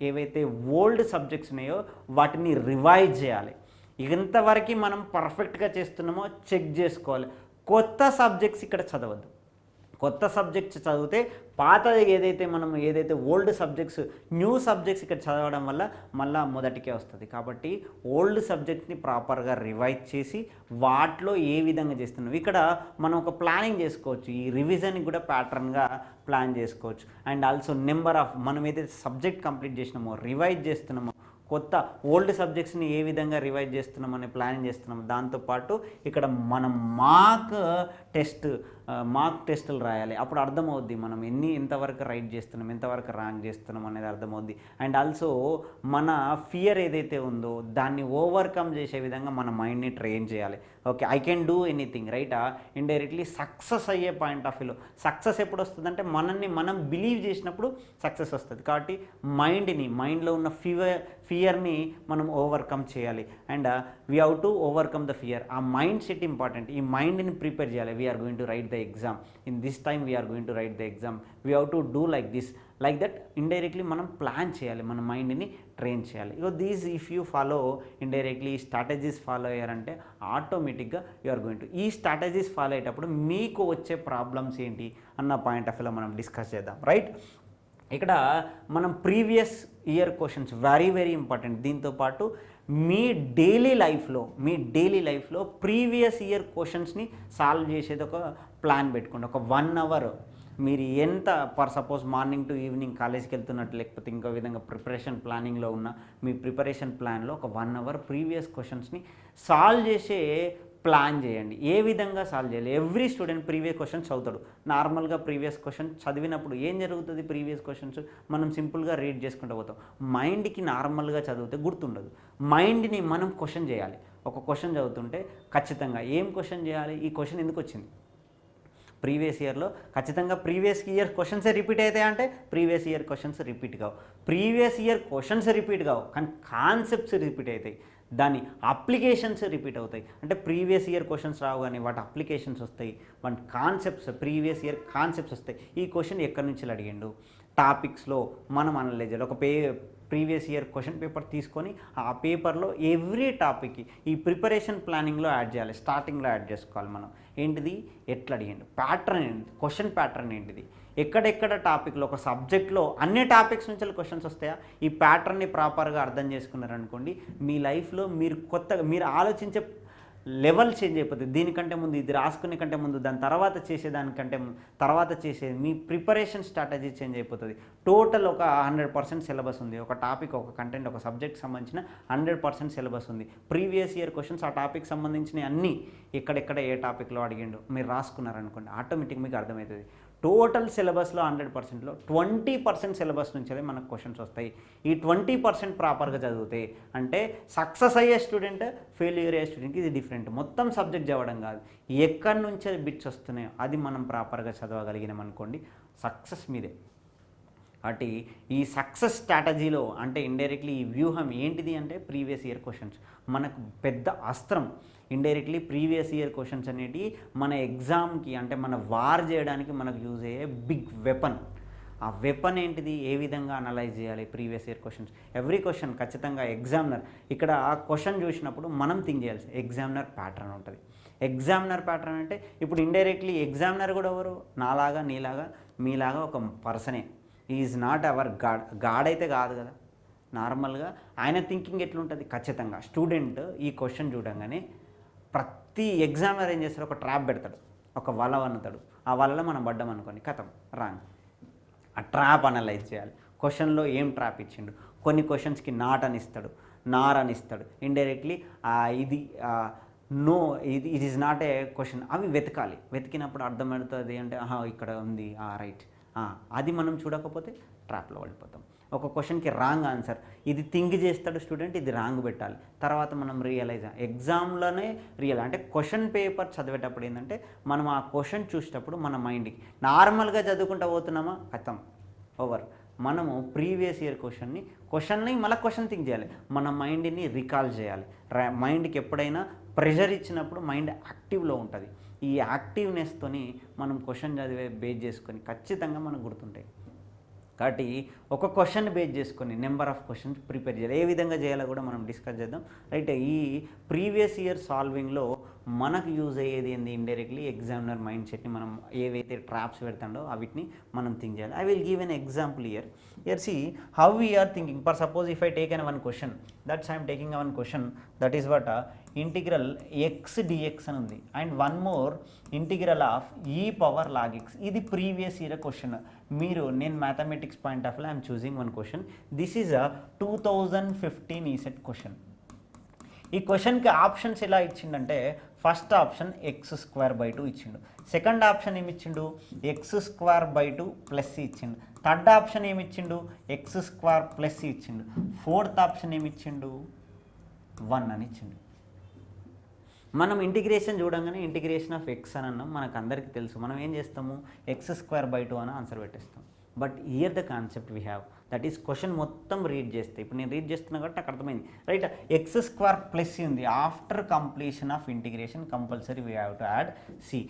ఏవైతే ఓల్డ్ సబ్జెక్ట్స్ ఉన్నాయో వాటిని రివైజ్ చేయాలి. ఎంతవరకు మనం పర్ఫెక్ట్గా చేస్తున్నామో చెక్ చేసుకోవాలి. కొత్త సబ్జెక్ట్స్ ఇక్కడ చదవద్దు. కొత్త సబ్జెక్ట్స్ చదివితే పాత ఏదైతే ఓల్డ్ సబ్జెక్ట్స్ న్యూ సబ్జెక్ట్స్ ఇక్కడ చదవడం వల్ల మళ్ళీ మొదటికే వస్తుంది. కాబట్టి ఓల్డ్ సబ్జెక్ట్ని ప్రాపర్గా రివైజ్ చేసి వాటిలో ఏ విధంగా చేస్తున్నాం ఇక్కడ మనం ఒక ప్లానింగ్ చేసుకోవచ్చు. ఈ రివిజన్కి కూడా ప్యాటర్న్గా ప్లాన్ చేసుకోవచ్చు. అండ్ ఆల్సో నెంబర్ ఆఫ్ మనం ఏదైతే సబ్జెక్ట్ కంప్లీట్ చేసినామో రివైజ్ చేస్తున్నామో కొత్త ఓల్డ్ సబ్జెక్ట్స్ని ఏ విధంగా రివైజ్ చేస్తున్నామని ప్లానింగ్ చేస్తున్నాం. దాంతోపాటు ఇక్కడ మనం మాక్ టెస్టులు రాయాలి. అప్పుడు అర్థమవుద్ది మనం ఎంతవరకు రైట్ చేస్తున్నాం ఎంతవరకు రాంగ్ చేస్తున్నాం అనేది అర్థమవుద్ది. అండ్ ఆల్సో మన ఫియర్ ఏదైతే ఉందో దాన్ని ఓవర్కమ్ చేసే విధంగా మన మైండ్ని ట్రైన్ చేయాలి. Okay, I can do anything right. Indirectly success అయ్యే పాయింట్ ఆఫ్ వ్యూలో సక్సెస్ ఎప్పుడు వస్తుందంటే మనం బిలీవ్ చేసినప్పుడు సక్సెస్ వస్తుంది. కాబట్టి మైండ్లో ఉన్న ఫియర్ని మనం ఓవర్కమ్ చేయాలి. And we have to overcome the fear. ఆ మైండ్ సెట్ ఇంపార్టెంట్. ఈ మైండ్ని ప్రిపేర్ చేయాలి. We're going to write the exam in this time, we're going to write the exam, we have to do like this like that. Indirectly మనం ప్లాన్ చేయాలి, మన మైండ్ని ట్రైన్ చేయాలి. These if you follow indirectly ఈ స్ట్రాటజీస్ ఫాలో అయ్యారంటే ఆటోమేటిక్గా యూ ఆర్ గోయింగ్ టు ఈ స్ట్రాటజీస్ ఫాలో అయ్యేటప్పుడు మీకు వచ్చే ప్రాబ్లమ్స్ ఏంటి అన్న పాయింట్ ఆఫ్ వ్యూలో మనం డిస్కస్ చేద్దాం. రైట్, ఇక్కడ మనం previous year questions very very important. దీంతోపాటు మీ డైలీ లైఫ్లో ప్రీవియస్ ఇయర్ క్వశ్చన్స్ని సాల్వ్ చేసేది ఒక ప్లాన్ పెట్టుకోండి. ఒక 1 అవర్ మీరు ఎంత సపోజ్ మార్నింగ్ టు ఈవినింగ్ కాలేజ్కి వెళ్తున్నట్టు లేకపోతే ఇంకో విధంగా ప్రిపరేషన్ ప్లానింగ్లో ఉన్న మీ ప్రిపరేషన్ ప్లాన్లో ఒక 1 అవర్ ప్రీవియస్ క్వశ్చన్స్ని సాల్వ్ చేసే ప్లాన్ చేయండి. ఏ విధంగా సాల్వ్ చేయాలి? ఎవ్రీ స్టూడెంట్ ప్రీవియస్ క్వశ్చన్స్ చదువుతాడు. నార్మల్గా ప్రీవియస్ క్వశ్చన్ చదివినప్పుడు ఏం జరుగుతుంది? ప్రీవియస్ క్వశ్చన్స్ మనం సింపుల్గా రీడ్ చేసుకుంటూ పోతాం. మైండ్కి నార్మల్గా చదివితే గుర్తుండదు. మైండ్ని మనం క్వశ్చన్ చేయాలి. ఒక క్వశ్చన్ చదువుతుంటే ఖచ్చితంగా ఏం క్వశ్చన్ చేయాలి? ఈ క్వశ్చన్ ఎందుకు వచ్చింది? ప్రీవియస్ ఇయర్లో ఖచ్చితంగా ప్రీవియస్ ఇయర్ క్వశ్చన్సే రిపీట్ అవుతాయి అంటే ప్రీవియస్ ఇయర్ క్వశ్చన్స్ రిపీట్ కావు. ప్రీవియస్ ఇయర్ క్వశ్చన్స్ రిపీట్ కావు కానీ కాన్సెప్ట్స్ రిపీట్ అవుతాయి. దాని అప్లికేషన్స్ రిపీట్ అవుతాయి. అంటే ప్రీవియస్ ఇయర్ క్వశ్చన్స్ రావు కానీ వాటి అప్లికేషన్స్ వస్తాయి, వాటి కాన్సెప్ట్స్ ప్రీవియస్ ఇయర్ కాన్సెప్ట్స్ వస్తాయి. ఈ క్వశ్చన్ ఎక్కడి నుంచి అడిగిండు టాపిక్స్లో మనం అనలైజ్ చేయాలి. ఒక ప్రీవియస్ ఇయర్ క్వశ్చన్ పేపర్ తీసుకొని ఆ పేపర్లో ఎవ్రీ టాపిక్కి ఈ ప్రిపరేషన్ ప్లానింగ్లో యాడ్ చేయాలి. స్టార్టింగ్లో యాడ్ చేసుకోవాలి. మనం ఏంటిది, ఎట్లా అడిగిండు, ప్యాటర్న్ ఏంటి, క్వశ్చన్ ప్యాటర్న్ ఏంటిది, ఎక్కడెక్కడ టాపిక్లో ఒక సబ్జెక్ట్లో అన్ని టాపిక్స్ నుంచి క్వశ్చన్స్ వస్తాయా? ఈ ప్యాటర్న్ని ప్రాపర్గా అర్థం చేసుకున్నారనుకోండి, మీ లైఫ్లో మీరు కొత్తగా మీరు ఆలోచించే లెవెల్ చేంజ్ అయిపోతుంది. దీనికంటే ముందు ఇది రాసుకునే కంటే ముందు దాని తర్వాత చేసేదానికంటే తర్వాత చేసే మీ ప్రిపరేషన్ స్ట్రాటజీ చేంజ్ అయిపోతుంది. టోటల్ ఒక 100% సిలబస్ ఉంది. ఒక టాపిక్, ఒక కంటెంట్, ఒక సబ్జెక్ట్ సంబంధించిన 100% సిలబస్ ఉంది. ప్రీవియస్ ఇయర్ క్వశ్చన్స్ ఆ టాపిక్ సంబంధించిన అన్నీ ఎక్కడెక్కడ ఏ టాపిక్లో అడిగిండు మీరు రాసుకున్నారనుకోండి, ఆటోమేటిక్ మీకు అర్థమవుతుంది. టోటల్ సిలబస్లో 100%లో 20% సిలబస్ నుంచే మనకు క్వశ్చన్స్ వస్తాయి. ఈ 20% ప్రాపర్గా చదివితే అంటే సక్సెస్ అయ్యే స్టూడెంట్, ఫెయిల్యూర్ అయ్యే స్టూడెంట్కి ఇది డిఫరెంట్. మొత్తం సబ్జెక్ట్ చదవడం కాదు, ఎక్కడి నుంచే బిట్స్ వస్తున్నాయో అది మనం ప్రాపర్గా చదవగలిగినాం అనుకోండి, సక్సెస్ మీదే. కాబట్టి ఈ సక్సెస్ స్ట్రాటజీలో అంటే ఇండైరెక్ట్లీ ఈ వ్యూహం ఏంటిది అంటే ప్రీవియస్ ఇయర్ క్వశ్చన్స్ మనకు పెద్ద అస్త్రం. ఇండైరెక్ట్లీ ప్రీవియస్ ఇయర్ క్వశ్చన్స్ అనేవి మన ఎగ్జామ్కి అంటే మన వార్ చేయడానికి మనకు యూజ్ అయ్యే బిగ్ వెపన్. ఆ వెపన్ ఏంటిది, ఏ విధంగా అనలైజ్ చేయాలి previous year questions. Every question ఖచ్చితంగా ఎగ్జామినర్ ఇక్కడ ఆ క్వశ్చన్ చూసినప్పుడు మనం థింక్ చేయాల్సి ఎగ్జామినర్ ప్యాటర్న్ ఉంటుంది. ఎగ్జామినర్ ప్యాటర్న్ అంటే ఇప్పుడు ఇండైరెక్ట్లీ ఎగ్జామినర్ కూడా ఎవరు, నాలాగా నీలాగా మీలాగా ఒక పర్సనే. ఈజ్ నాట్ అవర్ గాడ్ అయితే కాదు కదా. నార్మల్గా ఆయన థింకింగ్ ఎట్లుంటుంది, ఖచ్చితంగా స్టూడెంట్ ఈ క్వశ్చన్ చూడంగానే ప్రతి ఎగ్జామినర్ ఏం చేస్తాడు, ఒక ట్రాప్ పెడతాడు, ఒక వల వన్నుతాడు. ఆ వలలో మనం పడ్డాం అనుకోని కథం రాంగ్. ఆ ట్రాప్ అనలైజ్ చేయాలి. క్వశ్చన్లో ఏం ట్రాప్ ఇచ్చిండు, కొన్ని క్వశ్చన్స్కి నాట్ అని ఇస్తాడు, నార్ అని ఇస్తాడు. ఇండైరెక్ట్లీ ఇది నో, ఇది ఈజ్ నాట్ ఏ క్వశ్చన్. అవి వెతకాలి. వెతికినప్పుడు అర్థమవుతుంది అంటే ఇక్కడ ఉంది రైట్. అది మనం చూడకపోతే ట్రాప్లో పడిపోతాం. ఒక క్వశ్చన్కి రాంగ్ ఆన్సర్ ఇది థింక్ చేస్తాడు స్టూడెంట్, ఇది రాంగ్ పెట్టాలి. తర్వాత మనం రియలైజ్ ఎగ్జామ్లోనే అంటే క్వశ్చన్ పేపర్ చదివేటప్పుడు ఏంటంటే మనం ఆ క్వశ్చన్ చూసేటప్పుడు మన మైండ్కి నార్మల్గా చదువుకుంటూ పోతున్నామా ఖతం ఓవర్. మనము ప్రీవియస్ ఇయర్ క్వశ్చన్ని మళ్ళీ క్వశ్చన్ థింక్ చేయాలి, మన మైండ్ని రికాల్ చేయాలి. మైండ్కి ఎప్పుడైనా ప్రెషర్ ఇచ్చినప్పుడు మైండ్ యాక్టివ్లో ఉంటుంది. ఈ యాక్టివ్నెస్తోని మనం క్వశ్చన్ చదివే బేస్ చేసుకొని ఖచ్చితంగా మనకు గుర్తుంటాయి. కాబట్టి ఒక క్వశ్చన్ బేస్ చేసుకొని నెంబర్ ఆఫ్ క్వశ్చన్స్ ప్రిపేర్ చేయాలి. ఏ విధంగా చేయాలో కూడా మనం డిస్కస్ చేద్దాం. రైట్, ఈ ప్రీవియస్ ఇయర్ సాల్వింగ్లో మనకు యూజ్ అయ్యేది ఏంది, ఇండైరెక్ట్లీ ఎగ్జామినర్ మైండ్ సెట్ని మనం ఏవైతే ట్రాప్స్ పెడతాడో వీటిని మనం థింక్ చేయాలి. I will give an example here see how we're thinking. For suppose if I take an one question, that's I'm taking one question that is what integral x dx అని ఉంది and one more integral of e power log x. ఇది ప్రీవియస్ ఇయర్ క్వశ్చన్. నేను mathematics point of view I'm choosing one question. This is a 2015 ECET question. ఈ క్వశ్చన్కి ఆప్షన్స్ ఎలా ఇచ్చిండంటే ఫస్ట్ ఆప్షన్ x²/2 ఇచ్చిండు, సెకండ్ ఆప్షన్ ఏమి ఇచ్చిండు x²/2 ప్లస్ ఇచ్చిండు, థర్డ్ ఆప్షన్ ఏమి ఇచ్చిండు x² ప్లస్ ఇచ్చిండు, ఫోర్త్ ఆప్షన్ ఏమి ఇచ్చిండు 1 అని ఇచ్చిండు. మనం ఇంటిగ్రేషన్ చూడంగానే ఇంటిగ్రేషన్ ఆఫ్ ఎక్స్ అని అన్నాం, మనకు అందరికీ తెలుసు. మనం ఏం చేస్తాము x²/2 అని ఆన్సర్ పెట్టేస్తాం. But here the concept we have, that is question మొత్తం రీడ్ చేస్తే ఇప్పుడు నేను రీడ్ చేస్తున్నా కాబట్టి నాకు అర్థమైంది. రైట్, x² ప్లస్ ఉంది. After completion of integration compulsory we have to add C.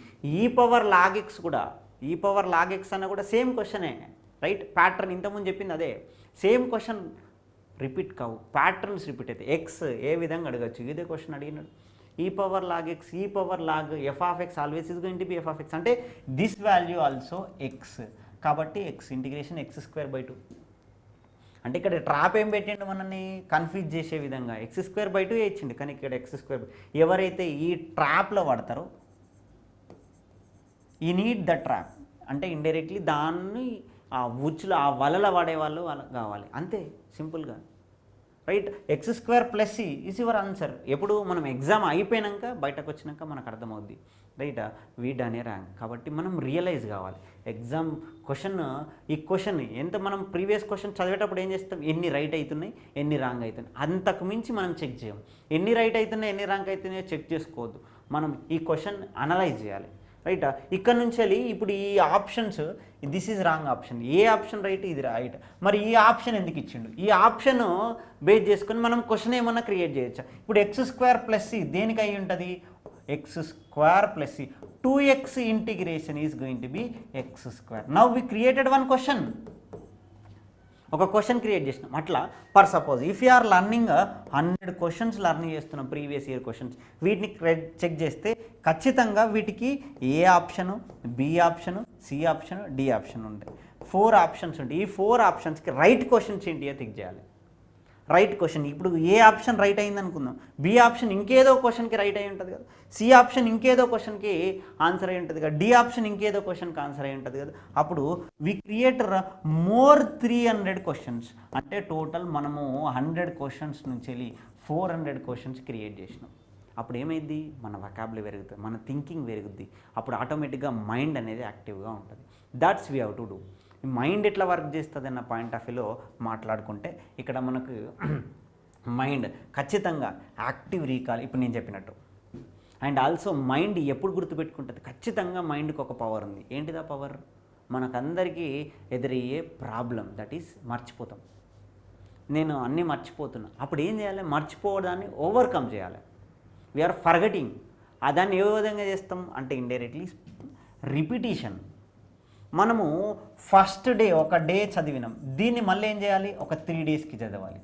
E power log x కూడా, ఈ పవర్ లాగ్ ఎక్స్ అన్న కూడా సేమ్ క్వశ్చనే. రైట్, ప్యాటర్న్ ఇంతకుముందు చెప్పింది అదే, సేమ్ క్వశ్చన్ రిపీట్ కావు, ప్యాటర్న్స్ రిపీట్ అవుతాయి. ఎక్స్ ఏ విధంగా అడగచ్చు, ఇదే క్వశ్చన్ అడిగినాడు. E power log x, e power log f of x always is going to be f of x అంటే దిస్ వాల్యూ ఆల్సో ఎక్స్. కాబట్టి ఎక్స్ ఇంటిగ్రేషన్ x²/2 అంటే ఇక్కడ ట్రాప్ ఏం పెట్టిండు మనల్ని కన్ఫ్యూజ్ చేసే విధంగా x²/2 ఇచ్చిండు, కానీ ఇక్కడ x². ఎవరైతే ఈ ట్రాప్లో పడతారో ఈ నీడ్ ద ట్రాప్ అంటే ఇండైరెక్ట్లీ దాన్ని ఆ ఉచ్చులో ఆ వలలో పడే వాళ్ళు వాళ్ళకి కావాలి, అంతే సింపుల్గా. Right. X square plus C is your answer. ఎప్పుడు మనం ఎగ్జామ్ అయిపోయాక బయటకు వచ్చినాక మనకు అర్థమవుద్ది, రైట్, వీడ్ అనే ర్యాంక్. కాబట్టి మనం రియలైజ్ కావాలి ఎగ్జామ్ క్వశ్చన్, ఈ క్వశ్చన్ ఎంత మనం ప్రీవియస్ క్వశ్చన్ చదివేటప్పుడు ఏం చేస్తాం, ఎన్ని రైట్ అవుతున్నాయి ఎన్ని రాంగ్ అవుతున్నాయి, అంతకు మించి మనం చెక్ చేయం. ఎన్ని రైట్ అవుతున్నాయి ఎన్ని రాంగ్ అవుతున్నాయో చెక్ చేసుకోవద్దు, మనం ఈ క్వశ్చన్ అనలైజ్ చేయాలి, రైట్. ఇక్కడ నుంచి వెళ్ళి ఇప్పుడు ఈ options, this is wrong option, A option right, ఇది రైట్, మరి ఈ ఆప్షన్ ఎందుకు ఇచ్చిండు, ఈ ఆప్షన్ బేస్ చేసుకొని మనం క్వశ్చన్ ఏమన్నా క్రియేట్ చేయొచ్చా. ఇప్పుడు ఎక్స్ స్క్వేర్ ప్లస్ సి దేనికి అయి ఉంటుంది, x square plus C, 2x integration is going to be x square. Now we created one question, ఒక క్వశ్చన్ క్రియేట్ చేసినాం. అట్లా for suppose if you are learning 100 questions learn చేస్తున్నాం, ప్రీవియస్ ఇయర్ క్వశ్చన్స్, వీటిని చెక్ చేస్తే ఖచ్చితంగా వీటికి ఏ ఆప్షను, బి ఆప్షను, సి ఆప్షను, డి ఆప్షన్ ఉంటాయి. 4 ఆప్షన్స్ ఉంటాయి. ఈ 4 ఆప్షన్స్కి రైట్ క్వశ్చన్స్ ఏంటి అని థింక్ చేయాలి. రైట్ క్వశ్చన్, ఇప్పుడు ఏ ఆప్షన్ రైట్ అయింది అనుకుందాం, బి ఆప్షన్ ఇంకేదో క్వశ్చన్కి రైట్ అయి ఉంటుంది కదా, సి ఆప్షన్ ఇంకేదో క్వశ్చన్కి ఆన్సర్ అయి ఉంటుంది కదా, డి ఆప్షన్ ఇంకేదో క్వశ్చన్కి ఆన్సర్ అయి ఉంటుంది కదా. అప్పుడు వి క్రియేట్ మోర్ 300 క్వశ్చన్స్, అంటే టోటల్ మనము 100 క్వశ్చన్స్ నుంచి వెళ్ళి 400 క్వశ్చన్స్ క్రియేట్ చేసినాం. అప్పుడు ఏమైంది, మన వొకాబులరీ పెరుగుతుంది, మన థింకింగ్ పెరుగుద్ది, అప్పుడు ఆటోమేటిక్గా మైండ్ అనేది యాక్టివ్గా ఉంటుంది. That's we have to do. Mind ఎట్లా వర్క్ చేస్తుంది అన్న పాయింట్ ఆఫ్ వ్యూలో మాట్లాడుకుంటే ఇక్కడ మనకు మైండ్ ఖచ్చితంగా యాక్టివ్ రీకాల్, ఇప్పుడు నేను చెప్పినట్టు. అండ్ ఆల్సో మైండ్ ఎప్పుడు గుర్తుపెట్టుకుంటుంది, ఖచ్చితంగా మైండ్కి ఒక పవర్ ఉంది. ఏంటిదా పవర్, మనకందరికీ ఎదురయ్యే ప్రాబ్లం దట్ ఈస్ మర్చిపోతాం. నేను అన్నీ మర్చిపోతున్నా, అప్పుడు ఏం చేయాలి, మర్చిపోవడాన్ని ఓవర్కమ్ చేయాలి. We're forgetting. దాన్ని ఏ విధంగా చేస్తాం అంటే ఇండైరెక్ట్లీ రిపిటీషన్. మనము ఫస్ట్ డే ఒక డే చదివినాం, దీన్ని మళ్ళీ ఏం చేయాలి, ఒక 3 డేస్కి చదవాలి,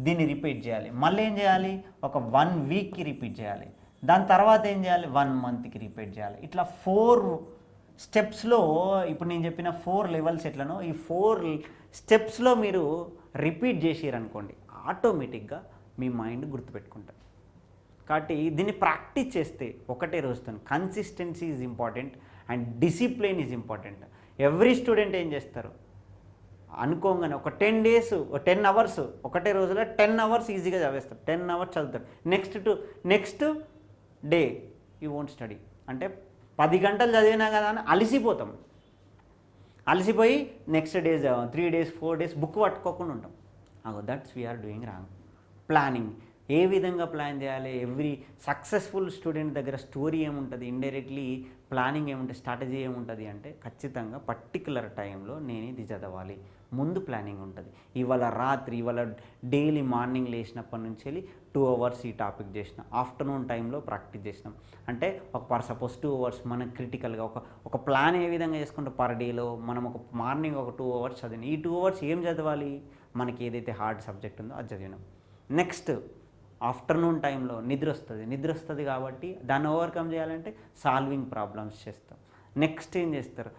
దీన్ని రిపీట్ చేయాలి, మళ్ళీ ఏం చేయాలి, ఒక 1 వీక్కి రిపీట్ చేయాలి, దాని తర్వాత ఏం చేయాలి, 1 మంత్కి రిపీట్ చేయాలి. ఇట్లా 4 స్టెప్స్లో, ఇప్పుడు నేను చెప్పిన 4 లెవెల్స్ ఎట్లనో ఈ 4 స్టెప్స్లో మీరు రిపీట్ చేసిరనుకోండి, ఆటోమేటిక్గా మీ మైండ్ గుర్తుపెట్టుకుంటుంది. కాబట్టి దీన్ని ప్రాక్టీస్ చేస్తే ఒకటే రోజుతో, consistency is important and discipline is important. Every student ఏం చేస్తారు, అనుకోగానే ఒక 10 డేస్ 10 అవర్స్ ఒకటే రోజులో 10 అవర్స్ ఈజీగా చదివేస్తారు, 10 అవర్స్ చదువుతారు. Next day you won't study, అంటే 10 గంటలు చదివినా కదా అని అలసిపోతాం. అలసిపోయి next day 3 days 4 days book పట్టుకోకుండా ఉంటాం. That's we are doing wrong. Planning ఏ విధంగా ప్లాన్ చేయాలి, ఎవ్రీ సక్సెస్ఫుల్ స్టూడెంట్ దగ్గర స్టోరీ ఏముంటుంది, ఇండైరెక్ట్లీ ప్లానింగ్ ఏముంటుంది, స్ట్రాటజీ ఏముంటుంది అంటే ఖచ్చితంగా పర్టికులర్ టైంలో నేను ఇది చదవాలి, ముందు ప్లానింగ్ ఉంటుంది. ఇవాళ రాత్రి, ఇవాళ డైలీ మార్నింగ్ లేచినప్పటి నుంచి వెళ్ళి 2 అవర్స్ ఈ టాపిక్ చేసినాం, ఆఫ్టర్నూన్ టైంలో ప్రాక్టీస్ చేసినాం. అంటే ఒక సపోజ్ 2 అవర్స్ మనం క్రిటికల్గా ఒక ప్లాన్ ఏ విధంగా చేసుకుంటే పర్ డేలో మనం ఒక మార్నింగ్ ఒక 2 అవర్స్ చదివినాం. ఈ 2 అవర్స్ ఏం చదవాలి, మనకి ఏదైతే హార్డ్ సబ్జెక్ట్ ఉందో అది చదివినాం. నెక్స్ట్ ఆఫ్టర్నూన్ టైంలో నిద్ర వస్తుంది కాబట్టి దాన్ని ఓవర్కమ్ చేయాలంటే సాల్వింగ్ ప్రాబ్లమ్స్ చేస్తాం. నెక్స్ట్ ఏం చేస్తారు,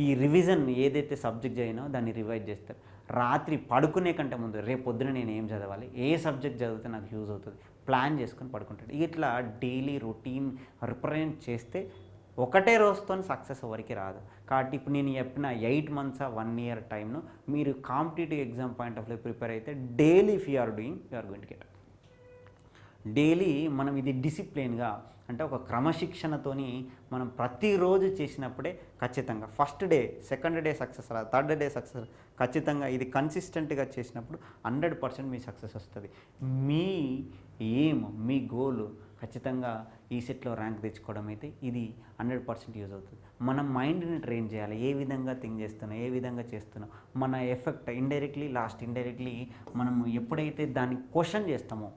ఈ రివిజన్ ఏదైతే సబ్జెక్ట్ చదివినో దాన్ని రివైజ్ చేస్తారు. రాత్రి పడుకునే కంటే ముందు రేపు పొద్దున నేను ఏం చదవాలి, ఏ సబ్జెక్ట్ చదివితే నాకు యూజ్ అవుతుంది, ప్లాన్ చేసుకొని పడుకుంటాడు. ఇట్లా డైలీ రొటీన్ రిప్రజెంట్ చేస్తే ఒకటే రోజుతో సక్సెస్ ఎవరికి రాదు. కాబట్టి ఇప్పుడు నేను చెప్పిన 8 మంత్స్ 1 ఇయర్ టైంను మీరు competitive exam point of view prepare అయితే daily if you are doing you are going to get. Daily మనం ఇది డిసిప్లిన్గా, అంటే ఒక క్రమశిక్షణతోని మనం ప్రతిరోజు చేసినప్పుడే ఖచ్చితంగా first day, second day success రాదు, థర్డ్ డే సక్సెస్, ఖచ్చితంగా ఇది కన్సిస్టెంట్గా చేసినప్పుడు 100% మీ సక్సెస్ వస్తుంది. మీ ఎయిమ్, మీ గోల్ ఖచ్చితంగా ఈ సెట్లో ర్యాంక్ తెచ్చుకోవడం అయితే ఇది 100% యూజ్ అవుతుంది. మనం మైండ్ని ట్రైన్ చేయాలి, ఏ విధంగా థింక్ చేస్తున్నాం, ఏ విధంగా చేస్తున్నాం, మన ఎఫెక్ట్ ఇండైరెక్ట్లీ మనం ఎప్పుడైతే దాన్ని క్వశ్చన్ చేస్తామో,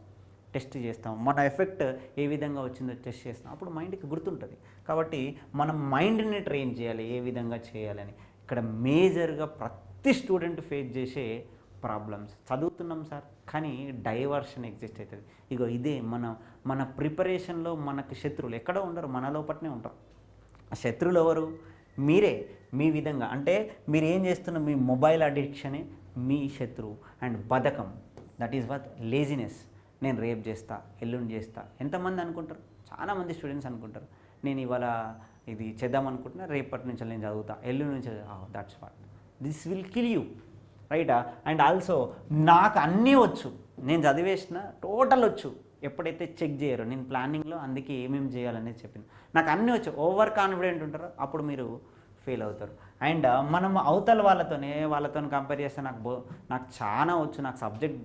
టెస్ట్ చేస్తాం, మన ఎఫెక్ట్ ఏ విధంగా వచ్చిందో టెస్ట్ చేస్తాం, అప్పుడు మైండ్కి గుర్తుంటుంది. కాబట్టి మనం మైండ్ని ట్రైన్ చేయాలి, ఏ విధంగా చేయాలని. ఇక్కడ మేజర్గా ప్రతి స్టూడెంట్ ఫేస్ చేసే ప్రాబ్లమ్స్, చదువుతున్నాం సార్ కానీ డైవర్షన్ ఎగ్జిస్ట్ అవుతుంది. ఇదే మన ప్రిపరేషన్లో మనకు శత్రువులు ఎక్కడో ఉండరు, మన లోపలనే ఉంటారు. ఆ శత్రువులు ఎవరు, మీరే. మీ విధంగా అంటే మీరు ఏం చేస్తున్నారు, మీ మొబైల్ అడిక్షనే మీ శత్రువు. అండ్ బద్ధకం, దట్ ఈస్ వాట్ లేజినెస్. నేను రేపు చేస్తా, ఎల్లుండి చేస్తా, ఎంతమంది అనుకుంటారు, చాలామంది స్టూడెంట్స్ అనుకుంటారు. నేను ఇవాళ ఇది చేద్దాం అనుకుంటున్నా, రేపటి నుంచి నేను చదువుతా, ఎల్లుండి నుంచి, that's what this will kill you, రైటా. అండ్ ఆల్సో నాకు అన్నీ వచ్చు, నేను చదివేసిన టోటల్ వచ్చు, ఎప్పుడైతే చెక్ చేయరు నేను ప్లానింగ్లో అందుకే ఏమేమి చేయాలనేది చెప్పింది. నాకు అన్నీ వచ్చు, ఓవర్ కాన్ఫిడెంట్ ఉంటారో అప్పుడు మీరు ఫెయిల్ అవుతారు. అండ్ మనం అవతల వాళ్ళతో కంపేర్ చేస్తే నాకు చాలా వచ్చు, నాకు సబ్జెక్ట్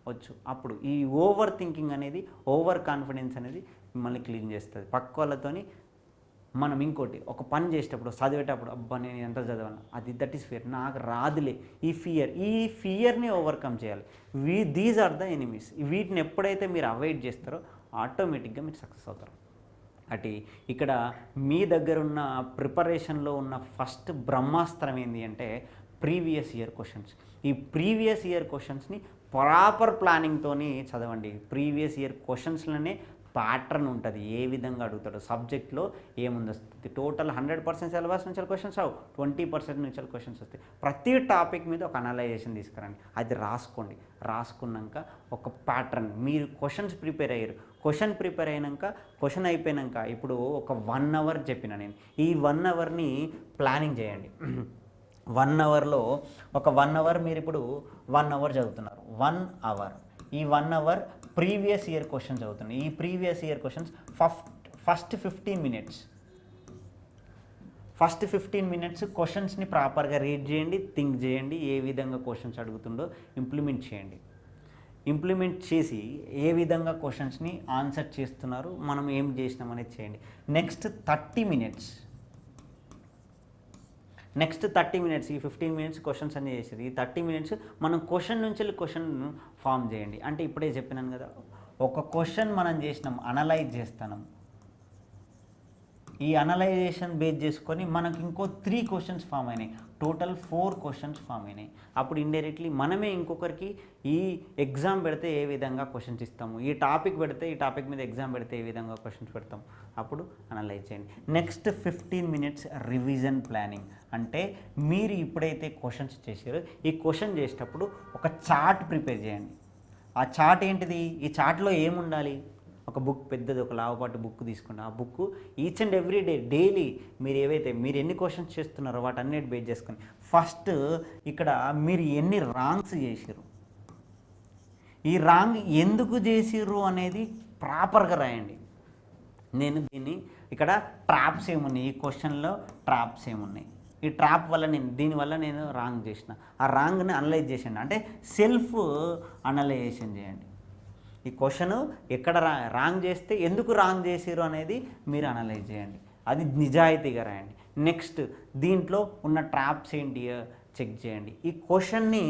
వచ్చు, అప్పుడు ఈ ఓవర్ థింకింగ్ అనేది, ఓవర్ కాన్ఫిడెన్స్ అనేది మిమ్మల్ని క్లీన్ చేస్తుంది. పక్క వాళ్ళతోని మనం ఇంకోటి ఒక పని చేసేటప్పుడు చదివేటప్పుడు అబ్బా నేను ఎంత చదవను, దట్ ఈస్ ఫియర్, నాకు రాదులే, ఈ ఫియర్ని ఓవర్కమ్ చేయాలి. These are the enemies. వీటిని ఎప్పుడైతే మీరు అవాయిడ్ చేస్తారో ఆటోమేటిక్గా మీరు సక్సెస్ అవుతారు. ఇక్కడ మీ దగ్గర ఉన్న ప్రిపరేషన్లో ఉన్న ఫస్ట్ బ్రహ్మాస్త్రం ఏంటి అంటే ప్రీవియస్ ఇయర్ క్వశ్చన్స్. ఈ ప్రీవియస్ ఇయర్ క్వశ్చన్స్ని ప్రాపర్ ప్లానింగ్తోని చదవండి. ప్రీవియస్ ఇయర్ క్వశ్చన్స్లోనే ప్యాటర్న్ ఉంటుంది, ఏ విధంగా అడుగుతాడు, సబ్జెక్ట్లో ఏముంది వస్తుంది. టోటల్ 100% సిలబస్ నుంచి క్వశ్చన్స్ రావు, 20% నుంచి క్వశ్చన్స్ వస్తాయి. ప్రతి టాపిక్ మీద ఒక అనలైజేషన్ తీసుకురండి, అది రాసుకోండి. రాసుకున్నాక ఒక ప్యాటర్న్, మీరు క్వశ్చన్స్ ప్రిపేర్ అయ్యారు, క్వశ్చన్ అయిపోయాక ఇప్పుడు ఒక 1 అవర్ చెప్పిన నేను, ఈ 1 అవర్ని ప్లానింగ్ చేయండి. 1 అవర్లో ఒక 1 అవర్ మీరు ఇప్పుడు 1 అవర్ చదువుతున్నారు, 1 అవర్, ఈ 1 అవర్ ప్రీవియస్ ఇయర్ క్వశ్చన్స్ చదువుతున్నాయి. ఈ previous year questions first 15 minutes క్వశ్చన్స్ని ప్రాపర్గా రీడ్ చేయండి, థింక్ చేయండి, ఏ విధంగా క్వశ్చన్స్ అడుగుతుండో ఇంప్లిమెంట్ చేయండి. ఇంప్లిమెంట్ చేసి ఏ విధంగా క్వశ్చన్స్ని ఆన్సర్ చేస్తున్నారు, మనం ఏం చేసినాం అనేది చేయండి. నెక్స్ట్ 30 మినిట్స్ ఈ 15 మినిట్స్ క్వశ్చన్స్ అన్నీ చేసేది. ఈ 30 మినిట్స్ మనం క్వశ్చన్ నుంచి క్వశ్చన్ ఫామ్ చేయండి. అంటే ఇప్పుడే చెప్పినాను కదా, ఒక క్వశ్చన్ మనం చేసినాం, అనలైజ్ చేస్తున్నాం, ఈ అనలైజేషన్ బేస్ చేసుకొని మనకు ఇంకో 3 క్వశ్చన్స్ ఫామ్ అయినాయి, టోటల్ 4 క్వశ్చన్స్ ఫామ్ అయినాయి. అప్పుడు ఇండైరెక్ట్లీ మనమే ఇంకొకరికి ఈ ఎగ్జామ్ పెడితే ఏ విధంగా క్వశ్చన్స్ ఇస్తాము, ఈ టాపిక్ పెడితే ఈ టాపిక్ మీద ఎగ్జామ్ పెడితే ఏ విధంగా క్వశ్చన్స్ పెడతాం, అప్పుడు అనలైజ్ చేయండి. Next 15 minutes revision planning. అంటే మీరు ఇప్పుడైతే క్వశ్చన్స్ చేశారో ఈ క్వశ్చన్ చేసేటప్పుడు ఒక చార్ట్ ప్రిపేర్ చేయండి. ఆ చార్ట్ ఏంటిది, ఈ చార్ట్లో ఏముండాలి, ఒక బుక్, పెద్దది ఒక లావుపాటు బుక్ తీసుకోండి. ఆ book each and every day daily మీరు ఎన్ని క్వశ్చన్స్ చేస్తున్నారో వాటన్నిటి బేస్ చేసుకొని ఫస్ట్ ఇక్కడ మీరు ఎన్ని రాంగ్స్ చేసిర్రు, ఈ రాంగ్ ఎందుకు చేసిర్రు అనేది ప్రాపర్గా రాయండి. నేను ఇక్కడ ట్రాప్స్ ఏమున్నాయి, ఈ క్వశ్చన్లో ట్రాప్స్ ఏమున్నాయి, ఈ ట్రాప్ వల్ల దీనివల్ల నేను రాంగ్ చేసిన, ఆ రాంగ్ని అనలైజ్ చేయండి. అంటే సెల్ఫ్ అనలైజేషన్ చేయండి. ఈ క్వశ్చన్ ఎక్కడ రాంగ్ చేస్తే ఎందుకు రాంగ్ చేసిరు అనేది మీరు అనలైజ్ చేయండి, అది నిజాయితీగా రాయండి. నెక్స్ట్ దీంట్లో ఉన్న ట్రాప్స్ ఏంటి చెక్ చేయండి. ఈ క్వశ్చన్ని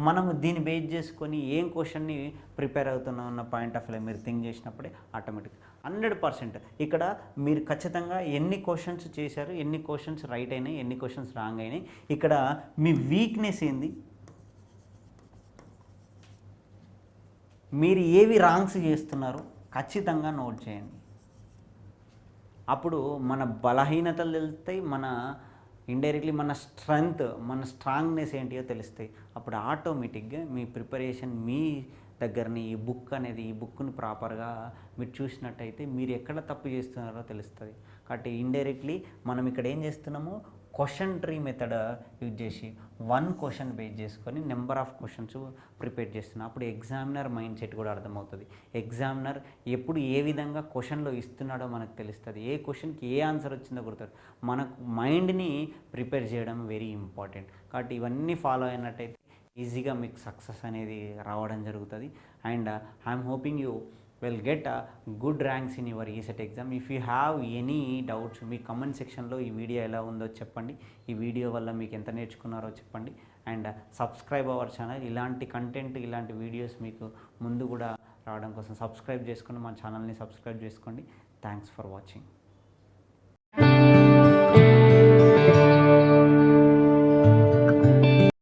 మనము దీన్ని బేస్ చేసుకొని ఏం క్వశ్చన్ని ప్రిపేర్ అవుతున్నాం అన్న పాయింట్ ఆఫ్ వ్యూ మీరు థింక్ చేసినప్పుడే ఆటోమేటిక్ 100% ఇక్కడ మీరు ఖచ్చితంగా ఎన్ని క్వశ్చన్స్ చేశారు, ఎన్ని క్వశ్చన్స్ రైట్ అయినాయి, ఎన్ని క్వశ్చన్స్ రాంగ్ అయినాయి, ఇక్కడ మీ వీక్నెస్ ఏంది, మీరు ఏవి రాంగ్స్ చేస్తున్నారు ఖచ్చితంగా నోట్ చేయండి. అప్పుడు మన బలహీనతలు తెలుస్తాయి, మన ఇండైరెక్ట్లీ మన స్ట్రాంగ్నెస్ ఏంటియో తెలుస్తాయి. అప్పుడు ఆటోమేటిక్గా మీ ప్రిపరేషన్ మీ దగ్గరని ఈ బుక్ని ప్రాపర్గా మీరు చూసినట్టయితే మీరు ఎక్కడ తప్పు చేస్తున్నారో తెలుస్తుంది. కాబట్టి ఇండైరెక్ట్లీ మనం ఇక్కడ ఏం చేస్తున్నాము, క్వశ్చన్ ట్రీ మెథడ్ యూజ్ చేసి 1 క్వశ్చన్ బేస్ చేసుకొని నెంబర్ ఆఫ్ క్వశ్చన్స్ ప్రిపేర్ చేస్తున్నాం. అప్పుడు ఎగ్జామినర్ మైండ్ సెట్ కూడా అర్థమవుతుంది. ఎగ్జామినర్ ఎప్పుడు ఏ విధంగా క్వశ్చన్లో ఇస్తున్నాడో మనకు తెలుస్తుంది, ఏ క్వశ్చన్కి ఏ ఆన్సర్ వచ్చిందో గుర్తుంది. మనకు మైండ్ని ప్రిపేర్ చేయడం వెరీ ఇంపార్టెంట్. కాబట్టి ఇవన్నీ ఫాలో అయినట్టయితే ఈజీగా మీకు సక్సెస్ అనేది రావడం జరుగుతుంది. And I'm hoping you will get a good ranks in your ESET exam. If you have any doubts me comment సెక్షన్లో ఈ వీడియో ఎలా ఉందో చెప్పండి, ఈ వీడియో వల్ల మీకు ఎంత నేర్చుకున్నారో చెప్పండి. అండ్ సబ్స్క్రైబ్ అవర్ ఛానల్, ఇలాంటి కంటెంట్ ఇలాంటి వీడియోస్ మీకు ముందు కూడా రావడం కోసం సబ్స్క్రైబ్ చేసుకొని మా ఛానల్ని సబ్స్క్రైబ్ చేసుకోండి. Thanks for watching.